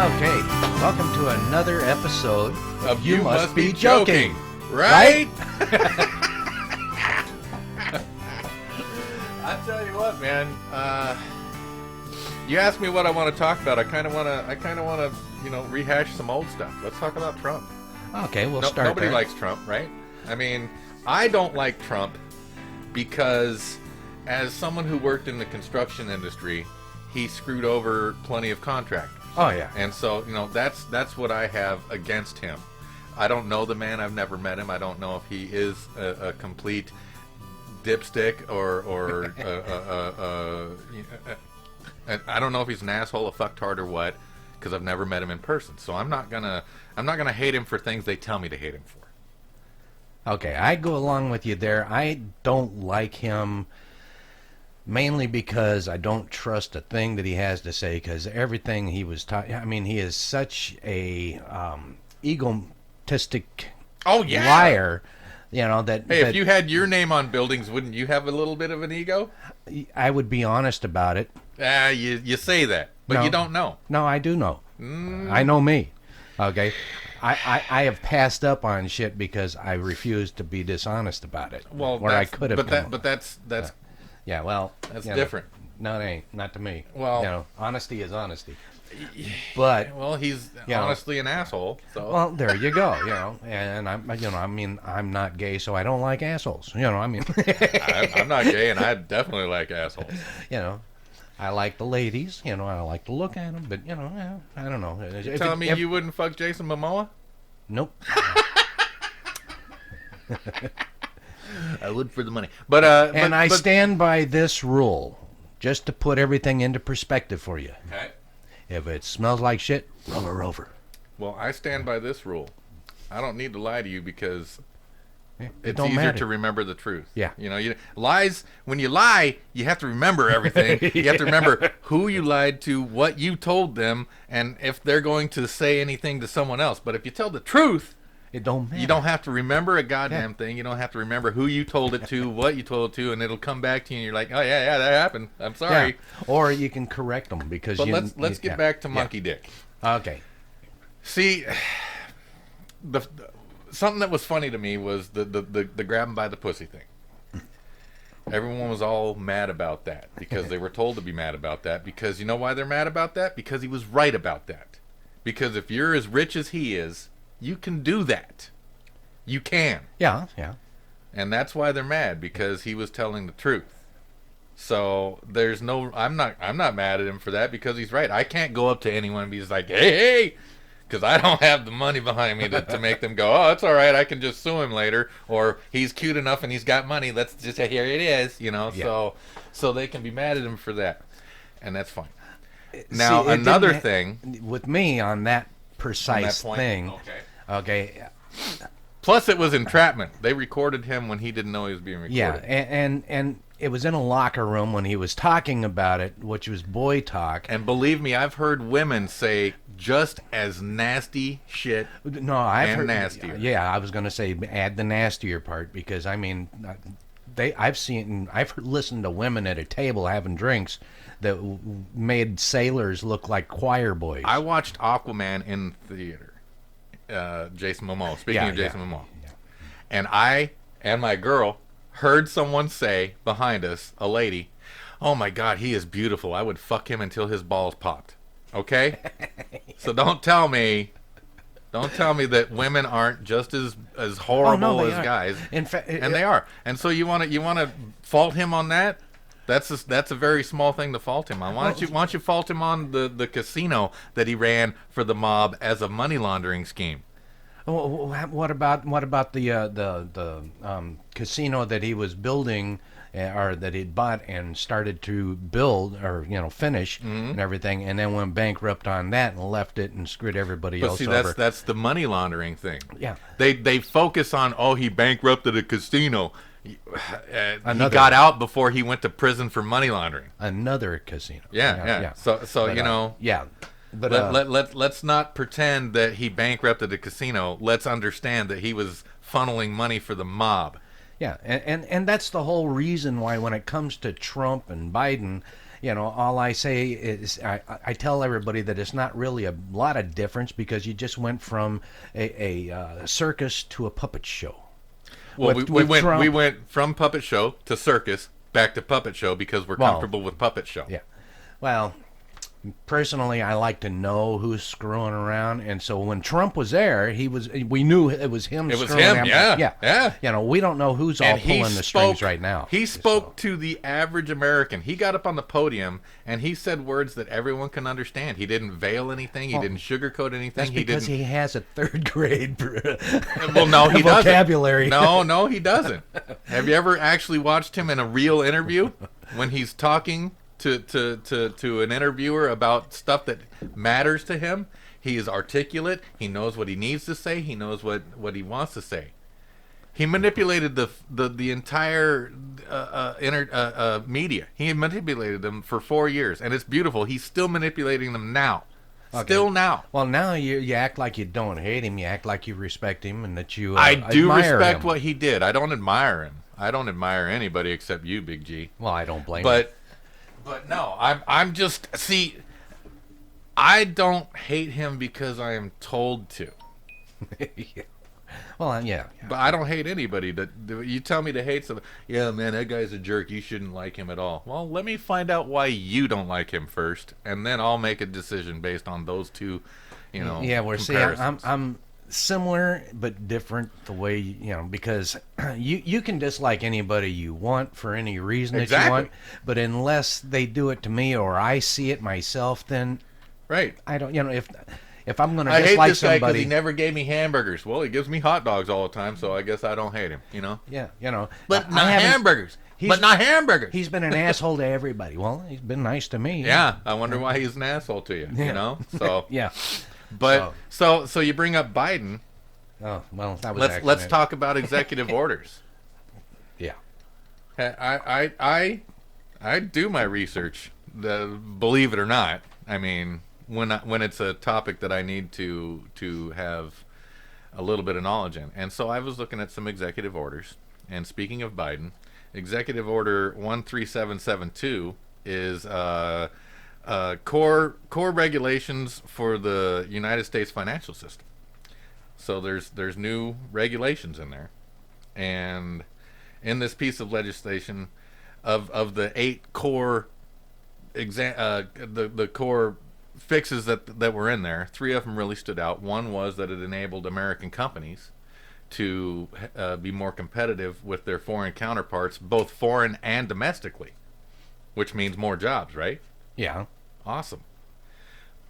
Okay, welcome to another episode of You Must Be Joking, right? I tell you what, man. You asked me what I want to talk about. I kind of want to, rehash some old stuff. Let's talk about Trump. Okay, we'll start. Nobody there. likes Trump, right? I mean, I don't like Trump because, as someone who worked in the construction industry, he screwed over plenty of contractors. Oh yeah. And so, that's what I have against him. I don't know the man. I've never met him. I don't know if he is a complete dipstick or I don't know if he's an asshole, a fucktard, or what, because I've never met him in person. So I'm not gonna hate him for things they tell me to hate him for. Okay, I go along with you there. I don't like him mainly because I don't trust a thing that he has to say, because everything he was talking, I mean, he is such a egotistic liar, that... Hey, if you had your name on buildings, wouldn't you have a little bit of an ego? I would be honest about it. You say that, but you don't know. No, I do know. I know me. Okay? I have passed up on shit because I refused to be dishonest about it. Well, I could have. But that's yeah. Well, that's different. No, it ain't. Not to me. Well, honesty is honesty. But he's honestly an asshole. So well, there you go. And I'm not gay, so I don't like assholes. I mean, I'm not gay, and I definitely like assholes. I like the ladies, I like to look at them, but, I don't know. You telling me you wouldn't fuck Jason Momoa? Nope. I would for the money. But I stand by this rule, just to put everything into perspective for you. Okay. If it smells like shit, roll her over. Well, I stand by this rule. I don't need to lie to you because... It's don't easier matter. to remember the truth. Yeah. Lies, when you lie, you have to remember everything. You have to remember who you lied to, what you told them, and if they're going to say anything to someone else. But if you tell the truth, it don't matter. You don't have to remember a goddamn thing. You don't have to remember who you told it to, what you told it to, and it'll come back to you and you're like, oh, yeah, that happened. I'm sorry. Yeah. Or you can correct them because But let's get back to Monkey Dick. Okay. See, something that was funny to me was the grab him by the pussy thing. Everyone was all mad about that because they were told to be mad about that, because you know why they're mad about that? Because he was right about that. Because if you're as rich as he is, you can do that. You can. Yeah. And that's why they're mad, because he was telling the truth. So there's no I'm not mad at him for that, because he's right. I can't go up to anyone and be just like, hey, because I don't have the money behind me to make them go, oh, it's all right, I can just sue him later, or he's cute enough and he's got money, let's just say, here it is, Yeah. So they can be mad at him for that, and that's fine. Now, another thing with me on that precise thing. Okay. Plus, it was entrapment. They recorded him when he didn't know he was being recorded. Yeah, and it was in a locker room when he was talking about it, which was boy talk. And believe me, I've heard women say just as nasty shit. No, I've heard nastier. Yeah, I was going to say add the nastier part, because I mean, I've listened to women at a table having drinks that made sailors look like choir boys. I watched Aquaman in the theater. Jason Momoa. Speaking of Jason Momoa. Yeah. And I and my girl heard someone say behind us, a lady, oh my God, he is beautiful. I would fuck him until his balls popped. Okay? So don't tell me that women aren't just as horrible as guys. In fact, and they are. And so you want to fault him on that? That's a very small thing to fault him on. Why don't you fault him on the casino that he ran for the mob as a money laundering scheme? What about the casino that he was building, or that he'd bought and started to build, or finish, and everything, and then went bankrupt on that and left it and screwed everybody else over? But see, that's the money laundering thing. Yeah. They focus on, he bankrupted a casino. He got out before he went to prison for money laundering. Another casino. Yeah. So but, yeah. But let's not pretend that he bankrupted a casino. Let's understand that he was funneling money for the mob. Yeah, and that's the whole reason why, when it comes to Trump and Biden, all I say is I tell everybody that it's not really a lot of difference because you just went from a circus to a puppet show. Well, With- we with went Trump- we went from puppet show to circus back to puppet show because we're Well, comfortable with puppet show. Yeah. Well, personally, I like to know who's screwing around, and so when Trump was there, we knew it was him. It was screwing him, around. yeah. We don't know who's all And he pulling the spoke, strings right now. He So- spoke to the average American. He got up on the podium and he said words that everyone can understand. He didn't veil anything. He didn't sugarcoat anything. That's because he he has a third grade didn't. Well, no, he doesn't. vocabulary. No, he doesn't. Have you ever actually watched him in a real interview when he's talking to an interviewer about stuff that matters to him? He is articulate. He knows what he needs to say. He knows what he wants to say. He manipulated the entire media. He manipulated them for 4 years, and it's beautiful. He's still manipulating them now. Okay. Still now. Well, now you act like you don't hate him. You act like you respect him and that you I do admire respect him. what he did. I don't admire him. I don't admire anybody except you, Big G. Well, I don't blame him. But no, I'm just see. I don't hate him because I am told to. Yeah. Well, yeah. But I don't hate anybody. That you tell me to hate somebody. Yeah, man, that guy's a jerk. You shouldn't like him at all. Well, let me find out why you don't like him first, and then I'll make a decision based on those two. Yeah, we're see, I'm similar but different the way because you can dislike anybody you want for any reason that you Exactly. want, but unless they do it to me or I see it myself, then right. I don't. If I'm going to I hate dislike this guy because somebody, he never gave me hamburgers. Well, he gives me hot dogs all the time, so I guess I don't hate him. yeah, But I not haven't- hamburgers. he's- But not hamburgers. He's been an asshole to everybody. Well, he's been nice to me. Yeah, I wonder why he's an asshole to you. Yeah. So Yeah. but so you bring up Biden. Oh well, that was. Let's accident. talk about executive orders. Yeah. I do my research. Believe it or not, I mean when it's a topic that I need to have a little bit of knowledge in, and so I was looking at some executive orders. And speaking of Biden, Executive Order 13772 is core regulations for the United States financial system. So there's new regulations in there, and in this piece of legislation, of the 8 core the core fixes that were in there, 3 of them really stood out. One was that it enabled American companies to be more competitive with their foreign counterparts, both foreign and domestically, which means more jobs, right? Yeah. Awesome.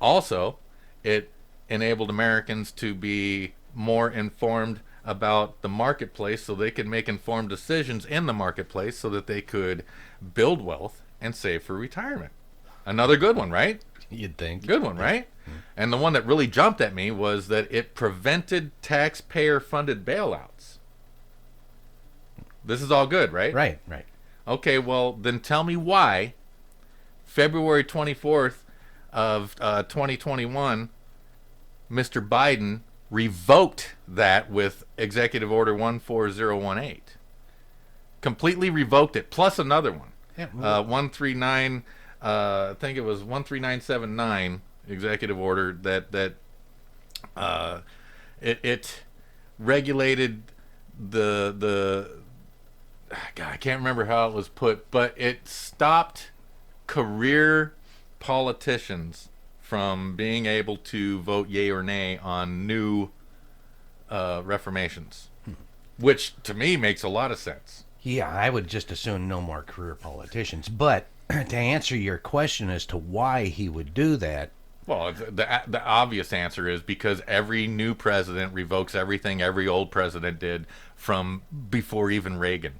Also, it enabled Americans to be more informed about the marketplace so they could make informed decisions in the marketplace so that they could build wealth and save for retirement. Another good one, right? You'd think. Good one, right? And the one that really jumped at me was that it prevented taxpayer-funded bailouts. This is all good, right? Right. Okay, well, then tell me why February 24th of 2021, Mr. Biden revoked that with Executive Order 14018. Completely revoked it, plus another one. Yeah. 139, I think it was 13979 executive order that it regulated the God, I can't remember how it was put, but it stopped career politicians from being able to vote yay or nay on new reformations, which to me makes a lot of sense. Yeah, I would just assume no more career politicians. But to answer your question as to why he would do that, Well, the obvious answer is because every new president revokes everything every old president did from before even Reagan.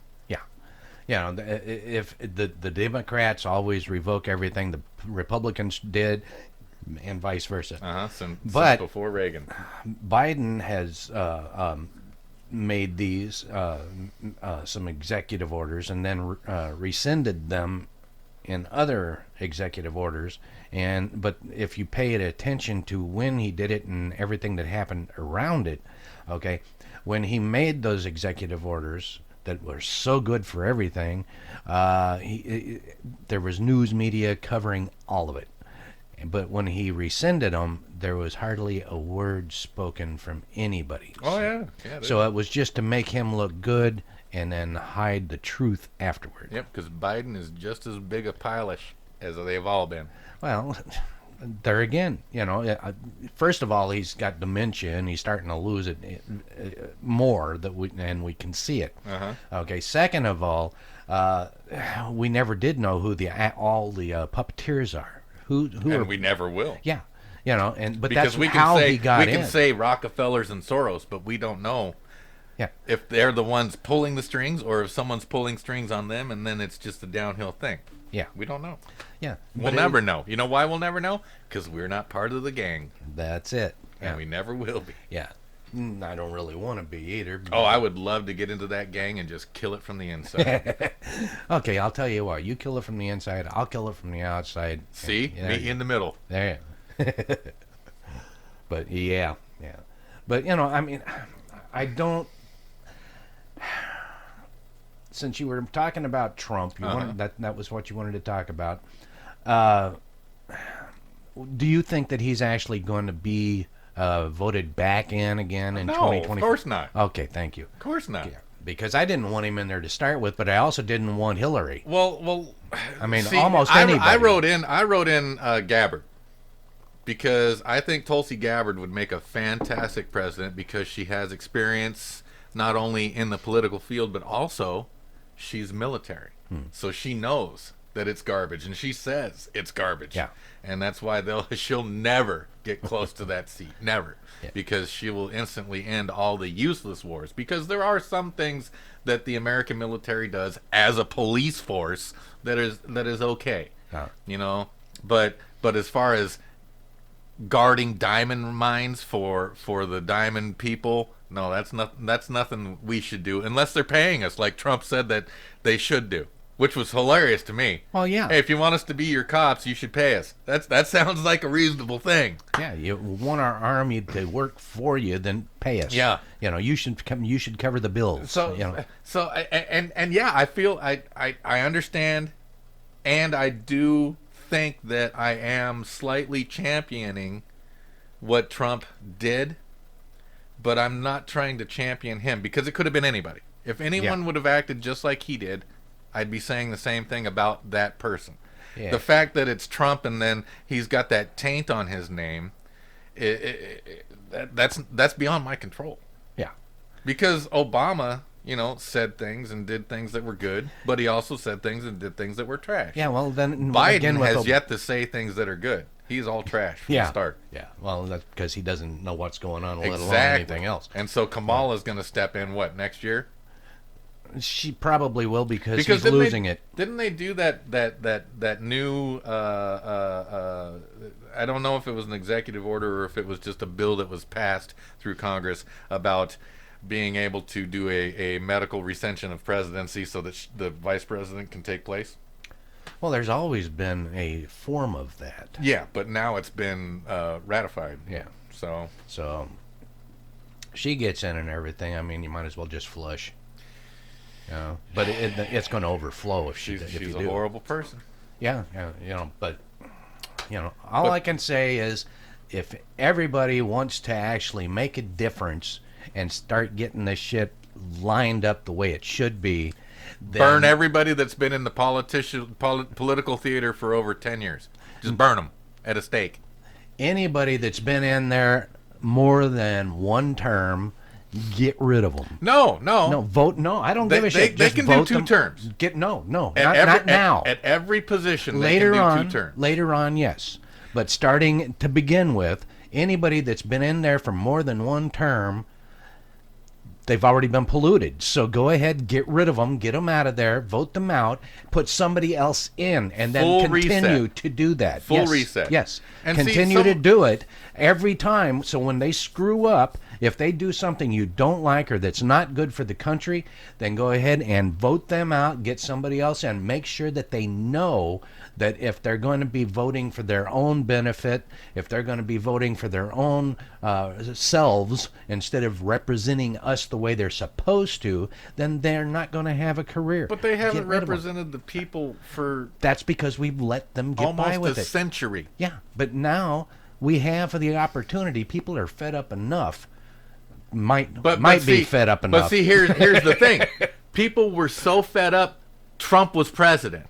yeah, if the Democrats always revoke everything the Republicans did, and vice versa. Since But- before Reagan. Biden has made these some executive orders and then rescinded them in other executive orders. But if you pay attention to when he did it and everything that happened around it, okay, when he made those executive orders, that were so good for everything. There was news media covering all of it. But when he rescinded them, there was hardly a word spoken from anybody. Oh, yeah. Yeah. So it was just to make him look good and then hide the truth afterward. Yep, because Biden is just as big a pile of as they've all been. Well, there again, first of all, he's got dementia and he's starting to lose it more and we can see it. Uh-huh. Okay. Second of all, we never did know who all the puppeteers are. Who And are, we never will. yeah, but Because that's we can how say he got we in. can say Rockefellers and Soros, but we don't know Yeah. if they're the ones pulling the strings or if someone's pulling strings on them, and then it's just a downhill thing. Yeah. We don't know. Yeah. We'll But never know. You know why we'll never know? Because we're not part of the gang, That's it. and Yeah. we never will be. Yeah. I don't really want to be either. Oh, I would love to get into that gang and just kill it from the inside. Okay, I'll tell you what. You kill it from the inside. I'll kill it from the outside. See? Yeah, Me in the middle. there. But yeah. But I mean, I don't. Since you were talking about Trump, you wanted that was what you wanted to talk about. Do you think that he's actually going to be voted back in again in No, 2020? of course not. Okay, thank you. Of course not. Yeah, because I didn't want him in there to start with, but I also didn't want Hillary. Well. I mean, see, almost anybody. I wrote in Gabbard because I think Tulsi Gabbard would make a fantastic president because she has experience not only in the political field but also she's military, so she knows that it's garbage, and she says it's garbage. Yeah. And that's why she'll never get close to that seat, never, Yeah. because she will instantly end all the useless wars. Because there are some things that the American military does as a police force that is okay, Yeah. But as far as guarding diamond mines for the diamond people, no, that's nothing we should do unless they're paying us, like Trump said that they should do. Which was hilarious to me. Well, yeah. Hey, if you want us to be your cops, you should pay us. That sounds like a reasonable thing. Yeah, you want our army to work for you, then pay us. Yeah. You should come. You should cover the bills. So yeah, I feel I understand, and I do think that I am slightly championing what Trump did, but I'm not trying to champion him because it could have been anybody. If anyone would have acted just like he did, I'd be saying the same thing about that person. Yeah. The fact that it's Trump and then he's got that taint on his name, that's beyond my control. Yeah. Because Obama, said things and did things that were good, but he also said things and did things that were trash. Yeah. Well, then Biden again has yet to say things that are good. He's all trash from the start. Yeah. Well, that's because he doesn't know what's going on, let alone Exactly. anything else. And so Kamala's going to step in next year? She probably will because he's didn't losing it. Didn't they do that new? I don't know if it was an executive order or if it was just a bill that was passed through Congress about being able to do a medical recension of presidency so that the vice president can take place. Well, there's always been a form of that. Yeah, but now it's been ratified. Yeah. So she gets in and everything. I mean, you might as well just flush. But it's going to overflow if she's if you a do. horrible person. Yeah, but all I can say is if everybody wants to actually make a difference and start getting this shit lined up the way it should be, then Burn everybody that's been in the political theater for over 10 years. Just burn them at a stake. anybody that's been in there more than one term, get rid of them. No. Vote. No, I don't give a shit. They Just can do vote 2 them. terms. No, At not now. At every position, Later they can on, do 2 terms. later on, yes. But starting to begin with, anybody that's been in there for more than one term, they've already been polluted. So go ahead, get rid of them, get them out of there, vote them out, put somebody else in, and then Full continue reset. to do that. Full Yes, reset. Yes. And see, continue to do it every time. So when they screw up, if they do something you don't like or that's not good for the country, then go ahead and vote them out, get somebody else in. Make sure that they know that if they're going to be voting for their own benefit, if they're going to be voting for their own selves instead of representing us, the way they're supposed to, then they're not going to have a career. But they haven't Get rid of 'em. represented the people for That's because we've let them get by almost with a it. century. Yeah, but now we have the opportunity. People are fed up enough. Might be fed up enough. But see, here's the thing: people were so fed up. Trump was president,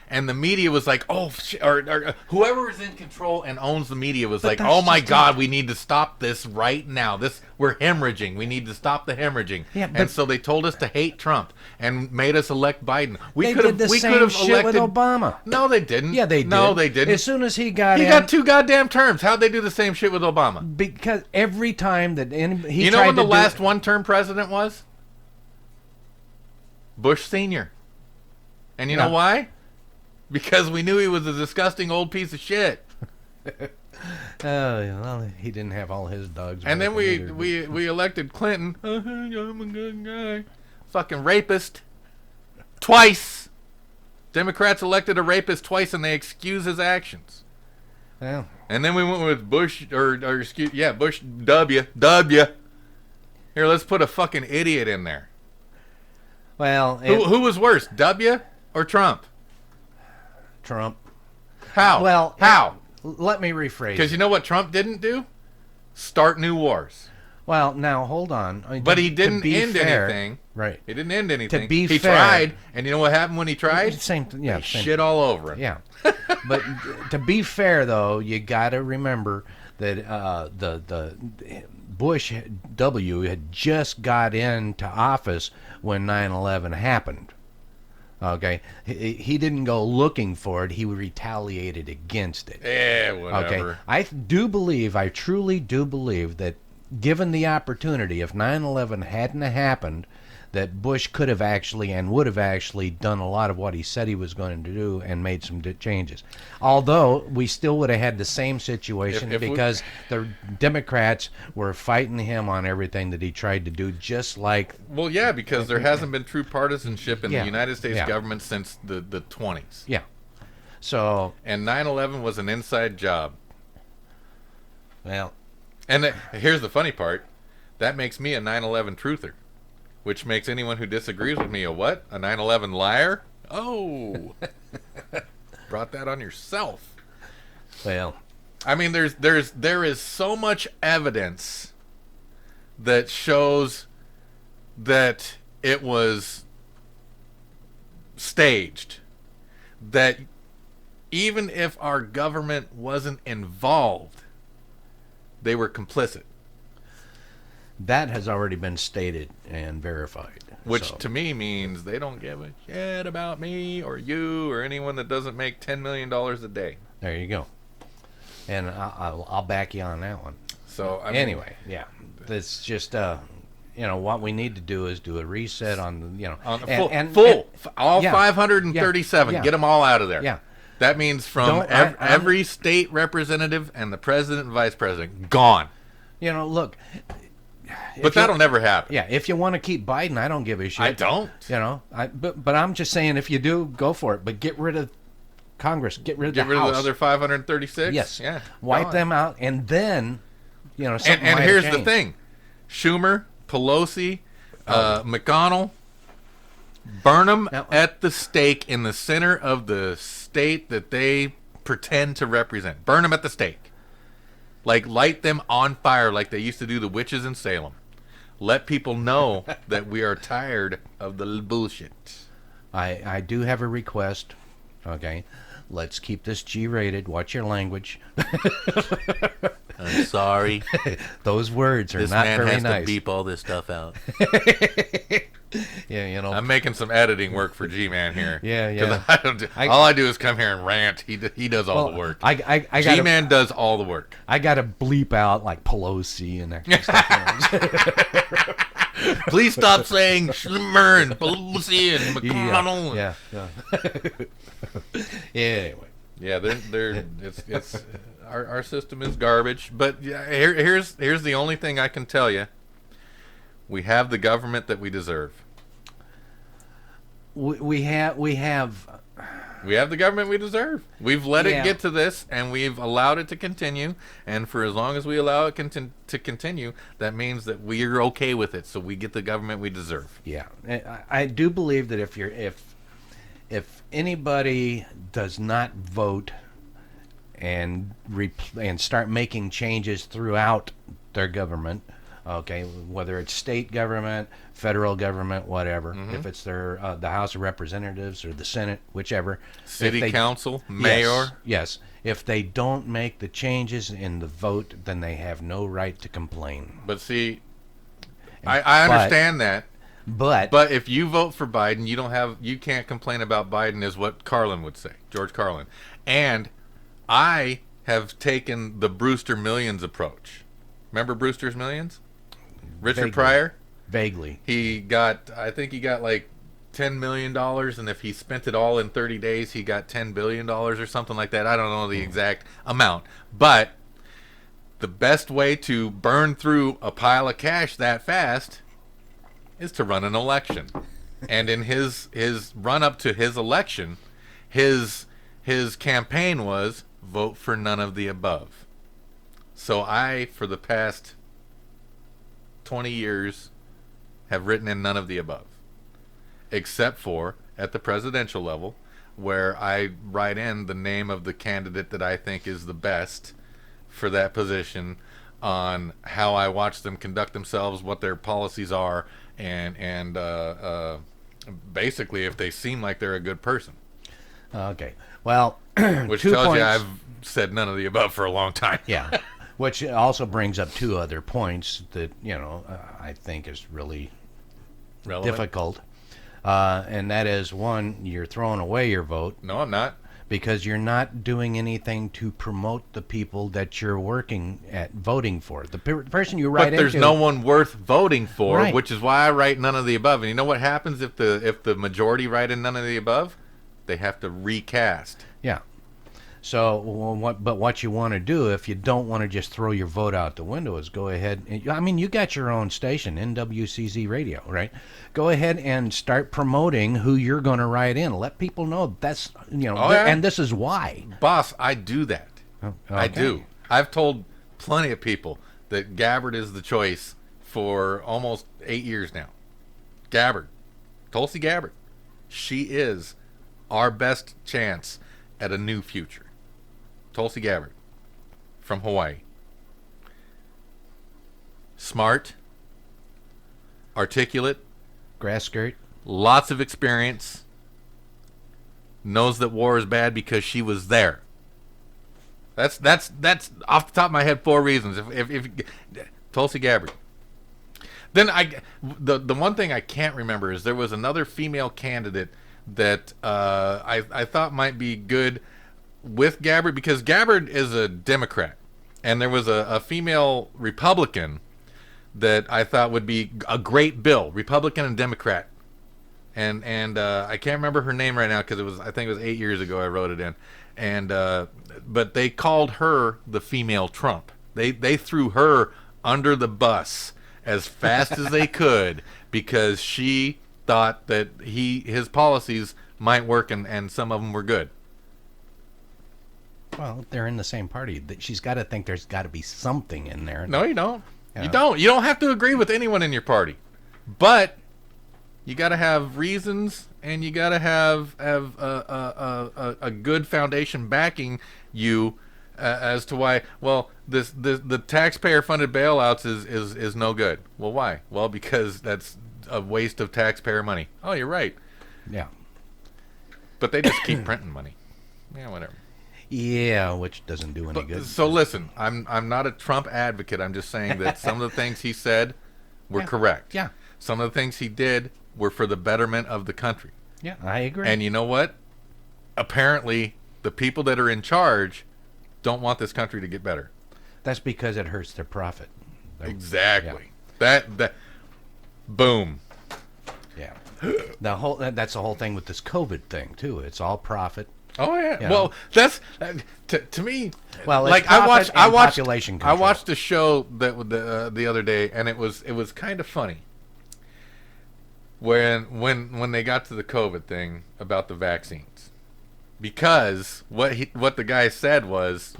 and the media was like, "Oh," or whoever is in control and owns the media was like, that's "Oh my just God, we need to stop this right now. We're hemorrhaging. We need to stop the hemorrhaging." Yeah, and but- so they told us to hate Trump and made us elect Biden. They did the same shit with Obama. No, they didn't. Yeah, they did. No, they didn't. As soon as he got he in, got 2 goddamn terms. How'd they do the same shit with Obama? because every time that he You know tried when the to do- last one-term president was? Bush Sr. And you know Yeah. why? Because we knew he was a disgusting old piece of shit. well, he didn't have all his dogs. And then working either. we elected Clinton. I'm a good guy. Fucking rapist. Twice. Democrats elected a rapist twice and they excuse his actions. Well, And then we went with Bush, Bush W. Here, let's put a fucking idiot in there. well, Who was worse, W or Trump? Trump. How? Well, how? Let me rephrase. Because you know what Trump didn't do? Start new wars. Well, now hold on. I mean, But he to didn't be end fair- anything. Right. He didn't end anything. be he fair- tried, and you know what happened when he tried? Same. Yeah. He Same. shit all over him. Yeah. But to be fair, though, you got to remember that the Bush W had just got into office when 9/11 happened. Okay, he didn't go looking for it; he retaliated against it. Yeah, Okay, whatever. I truly do believe that given the opportunity, if 9/11 hadn't happened, that Bush could have actually and would have actually done a lot of what he said he was going to do and made some changes. Although we still would have had the same situation If we- because the Democrats were fighting him on everything that he tried to do, just like Well, yeah, because there hasn't been true partisanship in Yeah. the United States Yeah. government since the 20s. yeah. So And 9/11 was an inside job. well, And here's the funny part. That makes me a 9/11 truther. Which makes anyone who disagrees with me a what? A 9/11 liar? Oh. Brought that on yourself. well, I mean, there is so much evidence that shows that it was staged. That even if our government wasn't involved, they were complicit. that has already been stated and verified. Which So, to me means they don't give a shit about me or you or anyone that doesn't make $10 million a day. there you go. And I'll back you on that one. So, I mean, Anyway, yeah, it's just what we need to do is do a reset on the on and, all yeah, 537, yeah. get them all out of there. Yeah. That means from Don't- I'm- every state representative and the president and vice president gone. Look. But that'll never happen. Yeah, if you want to keep Biden, I don't give a shit. I don't. But I'm just saying, if you do, go for it. But get rid of Congress. Get rid of Get the rid House. of the other 536. Yes. Yeah. Wipe gone. them out, and then, something And might here's have the changed. thing: Schumer, Pelosi, McConnell, burn them Now- at the stake in the center of the state that they pretend to represent. Burn them at the stake. Like light them on fire, like they used to do the witches in Salem. Let people know that we are tired of the bullshit. I do have a request. Okay, let's keep this G-rated. Watch your language. I'm sorry. Those words are not very nice. all this stuff out. Yeah, I'm making some editing work for G-Man here. Yeah, 'Cause yeah. I don't do, all I do is come here and rant. He does all the work. I got G-Man does all the work. I got to bleep out like Pelosi and that kind of stuff. Please stop saying Schumer and Pelosi and McConnell. Yeah. Anyway. Yeah, it's our system is garbage. But yeah, here's the only thing I can tell you. We have the government that we deserve. We have We have the government we deserve. We've let it Yeah. get to this, and we've allowed it to continue. And for as long as we allow it to continue, that means that we're okay with it. So we get the government we deserve. Yeah, I do believe that if anybody does not vote and and start making changes throughout their government, okay, whether it's state government, federal government, whatever, if it's the House of Representatives or the Senate, whichever, if City they- council, mayor. yes, if they don't make the changes in the vote, then they have no right to complain. But see, I understand that. But if you vote for Biden, you can't complain about Biden, is what Carlin would say, George Carlin. And I have taken the Brewster Millions approach. Remember Brewster's Millions? Richard Vaguely. Pryor? Vaguely. I think he got like $10 million, and if he spent it all in 30 days, he got $10 billion or something like that. I don't know the exact amount. But the best way to burn through a pile of cash that fast is to run an election. And in his run up to his election, his campaign was vote for none of the above. So I, for the past 20 years, have written in none of the above, except for at the presidential level, where I write in the name of the candidate that I think is the best for that position, on how I watch them conduct themselves, what their policies are, and basically if they seem like they're a good person. Okay. Well, Which 2 tells points. you I've said none of the above for a long time. Yeah. Which also brings up two other points that, I think is really Relevant? difficult. And that is, one, you're throwing away your vote No, I'm not. because you're not doing anything to promote the people that you're working at voting for. The person you write But there's into, no one worth voting for, Right. which is why I write none of the above. And you know what happens if the majority write in none of the above? They have to recast. Yeah. So, what you want to do, if you don't want to just throw your vote out the window, is go ahead. I mean, you got your own station, NWCZ Radio, right? Go ahead and start promoting who you're going to write in. Let people know that's, Oh, yeah. and this is why. Boss, I do that. I Okay. do. I've told plenty of people that Gabbard is the choice for almost 8 years now. Gabbard. Tulsi Gabbard. She is our best chance at a new future. Tulsi Gabbard from Hawaii. Smart, articulate, Grass skirt. lots of experience, knows that war is bad because she was there. That's off the top of my head 4 reasons. If Tulsi Gabbard. Then the one thing I can't remember is there was another female candidate that I thought might be good with Gabbard, because Gabbard is a Democrat, and there was a female Republican that I thought would be a great bill, Republican and Democrat, and I can't remember her name right now because I think it was 8 years ago I wrote it in, and but they called her the female Trump. They threw her under the bus as fast as they could because she thought that his policies might work, and some of them were good. Well, they're in the same party. She's got to think there's got to be something in there. No, you don't. Yeah. You don't. You don't have to agree with anyone in your party, but you got to have reasons, and you got to have a good foundation backing you as to why. Well, the taxpayer funded bailouts is no good. Well, why? Well, because that's a waste of taxpayer money. Oh, you're right. Yeah. But they just keep printing money. Yeah, whatever. Yeah, which doesn't do any good. So listen, I'm not a Trump advocate. I'm just saying that some of the things he said were correct. Yeah. Some of the things he did were for the betterment of the country. Yeah, I agree. And you know what? Apparently, the people that are in charge don't want this country to get better. That's because it hurts their profit. Exactly. That boom. Yeah. That's the whole thing with this COVID thing too. It's all profit. Oh yeah. Yeah. Well, that's to me. Well, it's like profit I and watched population I control. watched a show that the other day, and it was kind of funny. When they got to the COVID thing about the vaccines, because what the guy said was,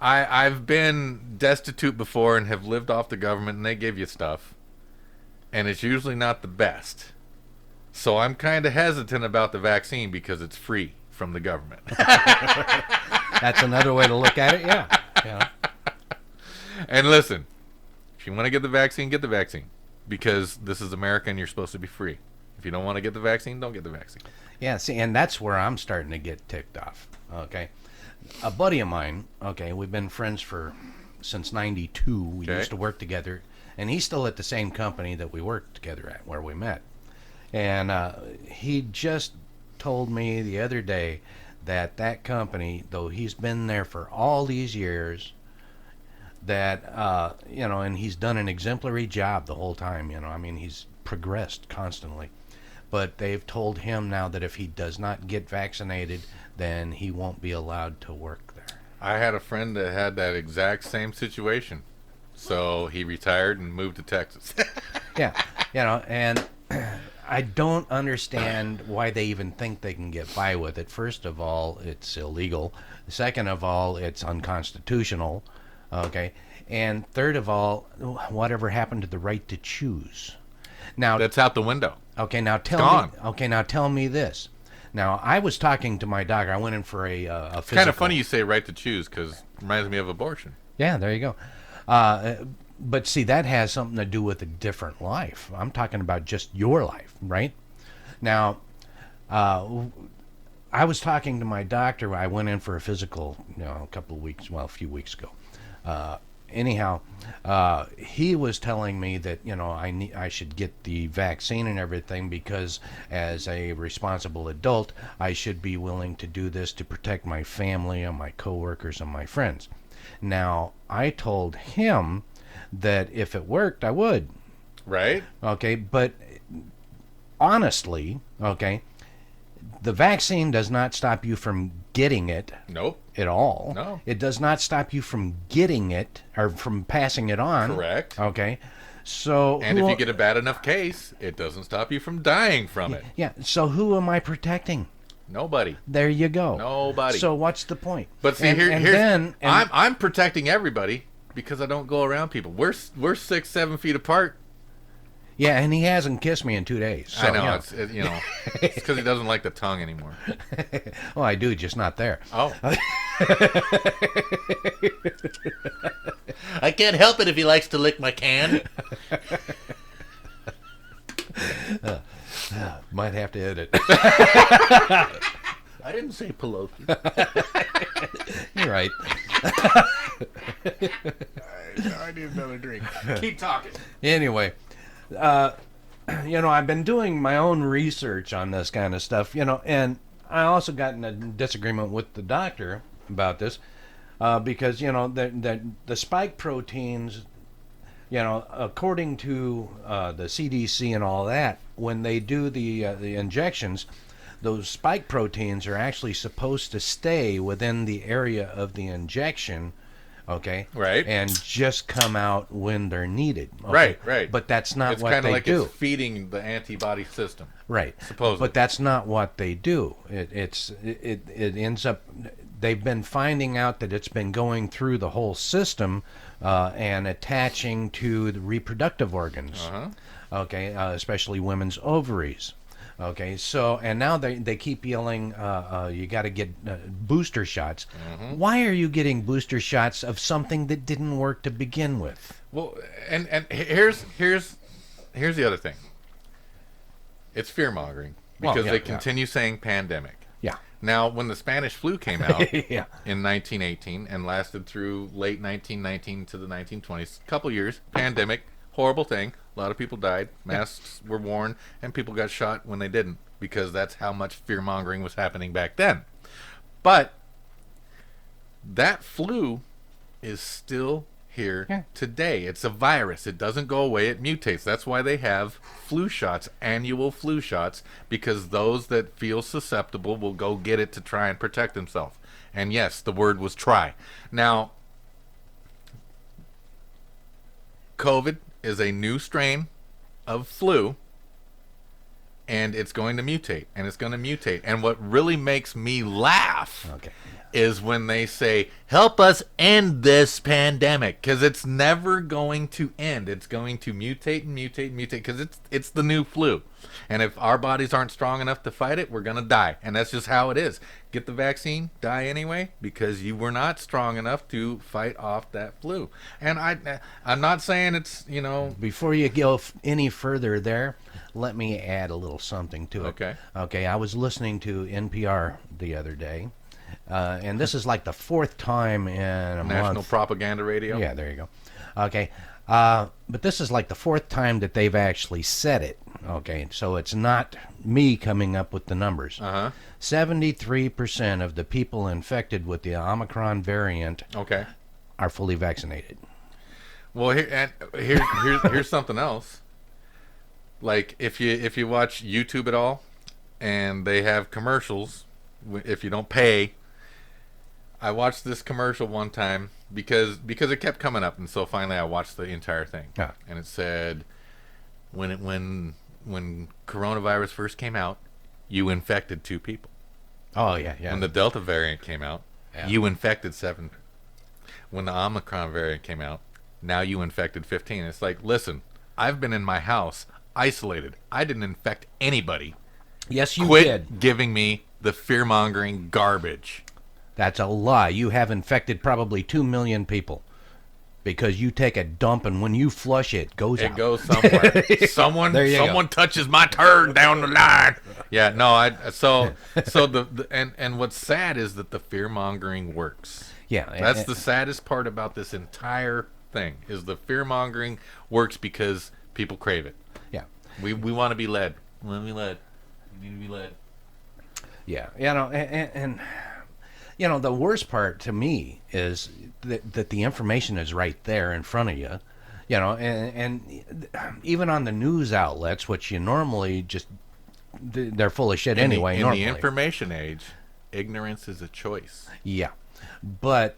I've been destitute before and have lived off the government, and they give you stuff, and it's usually not the best. So I'm kind of hesitant about the vaccine because it's free from the government. That's another way to look at it. Yeah. Yeah. And listen, if you want to get the vaccine, because this is America and you're supposed to be free. If you don't want to get the vaccine, don't get the vaccine. Yeah. See, and that's where I'm starting to get ticked off. Okay. A buddy of mine. Okay, we've been friends since '92. We Okay. used to work together, and he's still at the same company that we worked together at, where we met. And he just told me the other day that company, though he's been there for all these years, that and he's done an exemplary job the whole time. I mean, he's progressed constantly, but they've told him now that if he does not get vaccinated, then he won't be allowed to work there. I had a friend that had that exact same situation. So he retired and moved to Texas. Yeah, and I don't understand why they even think they can get by with it. First of all, it's illegal. Second of all, it's unconstitutional. Okay, and third of all, whatever happened to the right to choose? Now, That's out the window. okay, now tell gone. me. Okay, now tell me this. Now, I was talking to my doctor. I went in for a physical. It's kind of funny you say right to choose because it reminds me of abortion. Yeah, there you go. But see, that has something to do with a different life. I'm talking about just your life, right? Now, I was talking to my doctor. I went in for a physical, a few weeks ago. Anyhow, he was telling me that I should get the vaccine and everything because as a responsible adult, I should be willing to do this to protect my family and my coworkers and my friends. Now, I told him that if it worked, I would. Right? Okay, but honestly, okay, the vaccine does not stop you from getting it Nope. at all. No. It does not stop you from getting it or from passing it on. Correct. Okay. So And if you get a bad enough case, it doesn't stop you from dying from it. yeah, so who am I protecting? Nobody. There you go. Nobody. So what's the point? But see, And here's then I'm protecting everybody because I don't go around people. We're 6-7 feet apart. yeah, and he hasn't kissed me in 2 days. So, I know. yeah. It's because he doesn't like the tongue anymore. Well, I do, just not there. Oh. I can't help it if he likes to lick my can. Might have to edit. I didn't say Pelosi. You're right. I need another drink. Keep talking. Anyway, I've been doing my own research on this kind of stuff, and I also got in a disagreement with the doctor about this because, the spike proteins, according to the CDC and all that, when they do the injections, those spike proteins are actually supposed to stay within the area of the injection, okay? Right. And just come out when they're needed. Okay? Right. But that's not It's what kind they of like do. it's feeding the antibody system. Right. Supposedly. But that's not what they do. It ends up. They've been finding out that it's been going through the whole system and attaching to the reproductive organs. Uh-huh. Okay, especially women's ovaries. Okay, so and now they keep yelling, you got to get booster shots. Mm-hmm. Why are you getting booster shots of something that didn't work to begin with? Well, and here's the other thing. It's fear mongering Well, because yeah, they yeah. continue saying pandemic. Yeah. Now, when the Spanish flu came out Yeah. in 1918 and lasted through late 1919 to the 1920s, a couple years, pandemic, horrible thing. A lot of people died. Masks were worn, and people got shot when they didn't because that's how much fear mongering was happening back then. But that flu is still here Yeah. today. It's a virus. It doesn't go away. It mutates. That's why they have flu shots, annual flu shots, because those that feel susceptible will go get it to try and protect themselves. And yes, the word was try. Now, COVID is a new strain of flu and it's going to mutate, and it's going to mutate. And what really makes me laugh Okay. is when they say, help us end this pandemic, because it's never going to end. It's going to mutate and mutate and mutate, because it's the new flu. And if our bodies aren't strong enough to fight it, we're going to die. And that's just how it is. Get the vaccine, die anyway, because you were not strong enough to fight off that flu. And I'm not saying it's, Before you go any further there, let me add a little something to it. Okay. Okay, I was listening to NPR the other day, and this is like the fourth time in a National month. Propaganda Radio. Yeah, there you go. Okay, but this is like the fourth time that they've actually said it. Okay, so it's not me coming up with the numbers. 73% of the people infected with the Omicron variant Okay. are fully vaccinated. Well, here's something else. Like if you watch YouTube at all, and they have commercials, if you don't pay. I watched this commercial one time because it kept coming up, and so finally I watched the entire thing. Yeah. And it said, when coronavirus first came out, you infected 2 people. Oh yeah, yeah. When the Delta variant came out, Yeah. you infected 7. When the Omicron variant came out, now you infected 15. It's like, listen, I've been in my house, isolated. I didn't infect anybody. Yes, you Quit did. giving me the fear-mongering garbage. That's a lie. You have infected probably 2 million people because you take a dump and when you flush it goes It out. goes somewhere. There you go. Someone touches my turd down the line. Yeah, no, so and what's sad is that the fear-mongering works. Yeah, That's the saddest part about this entire thing, is the fear-mongering works because people crave it. yeah, We want to be led. We want to be led. We need to be led. yeah. You know, and you know the worst part to me is that the information is right there in front of you. You know, and even on the news outlets, which you normally just they're full of shit anyway. In normally. the information age, ignorance is a choice. Yeah, but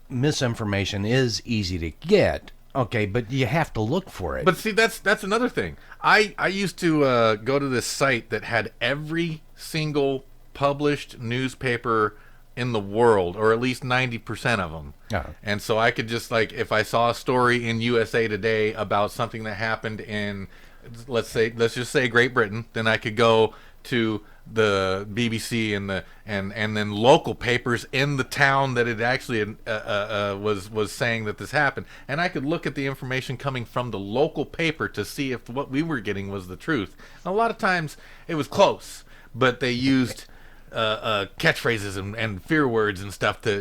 misinformation is easy to get. Okay, but you have to look for it. But see, that's another thing. I used to go to this site that had every single published newspaper in the world, or at least 90% of them. Yeah. And so I could just, like, if I saw a story in USA Today about something that happened in, let's just say Great Britain, then I could go to the BBC and then local papers in the town that it actually was saying that this happened, and I could look at the information coming from the local paper to see if what we were getting was the truth. And a lot of times it was close, but they used catchphrases and fear words and stuff to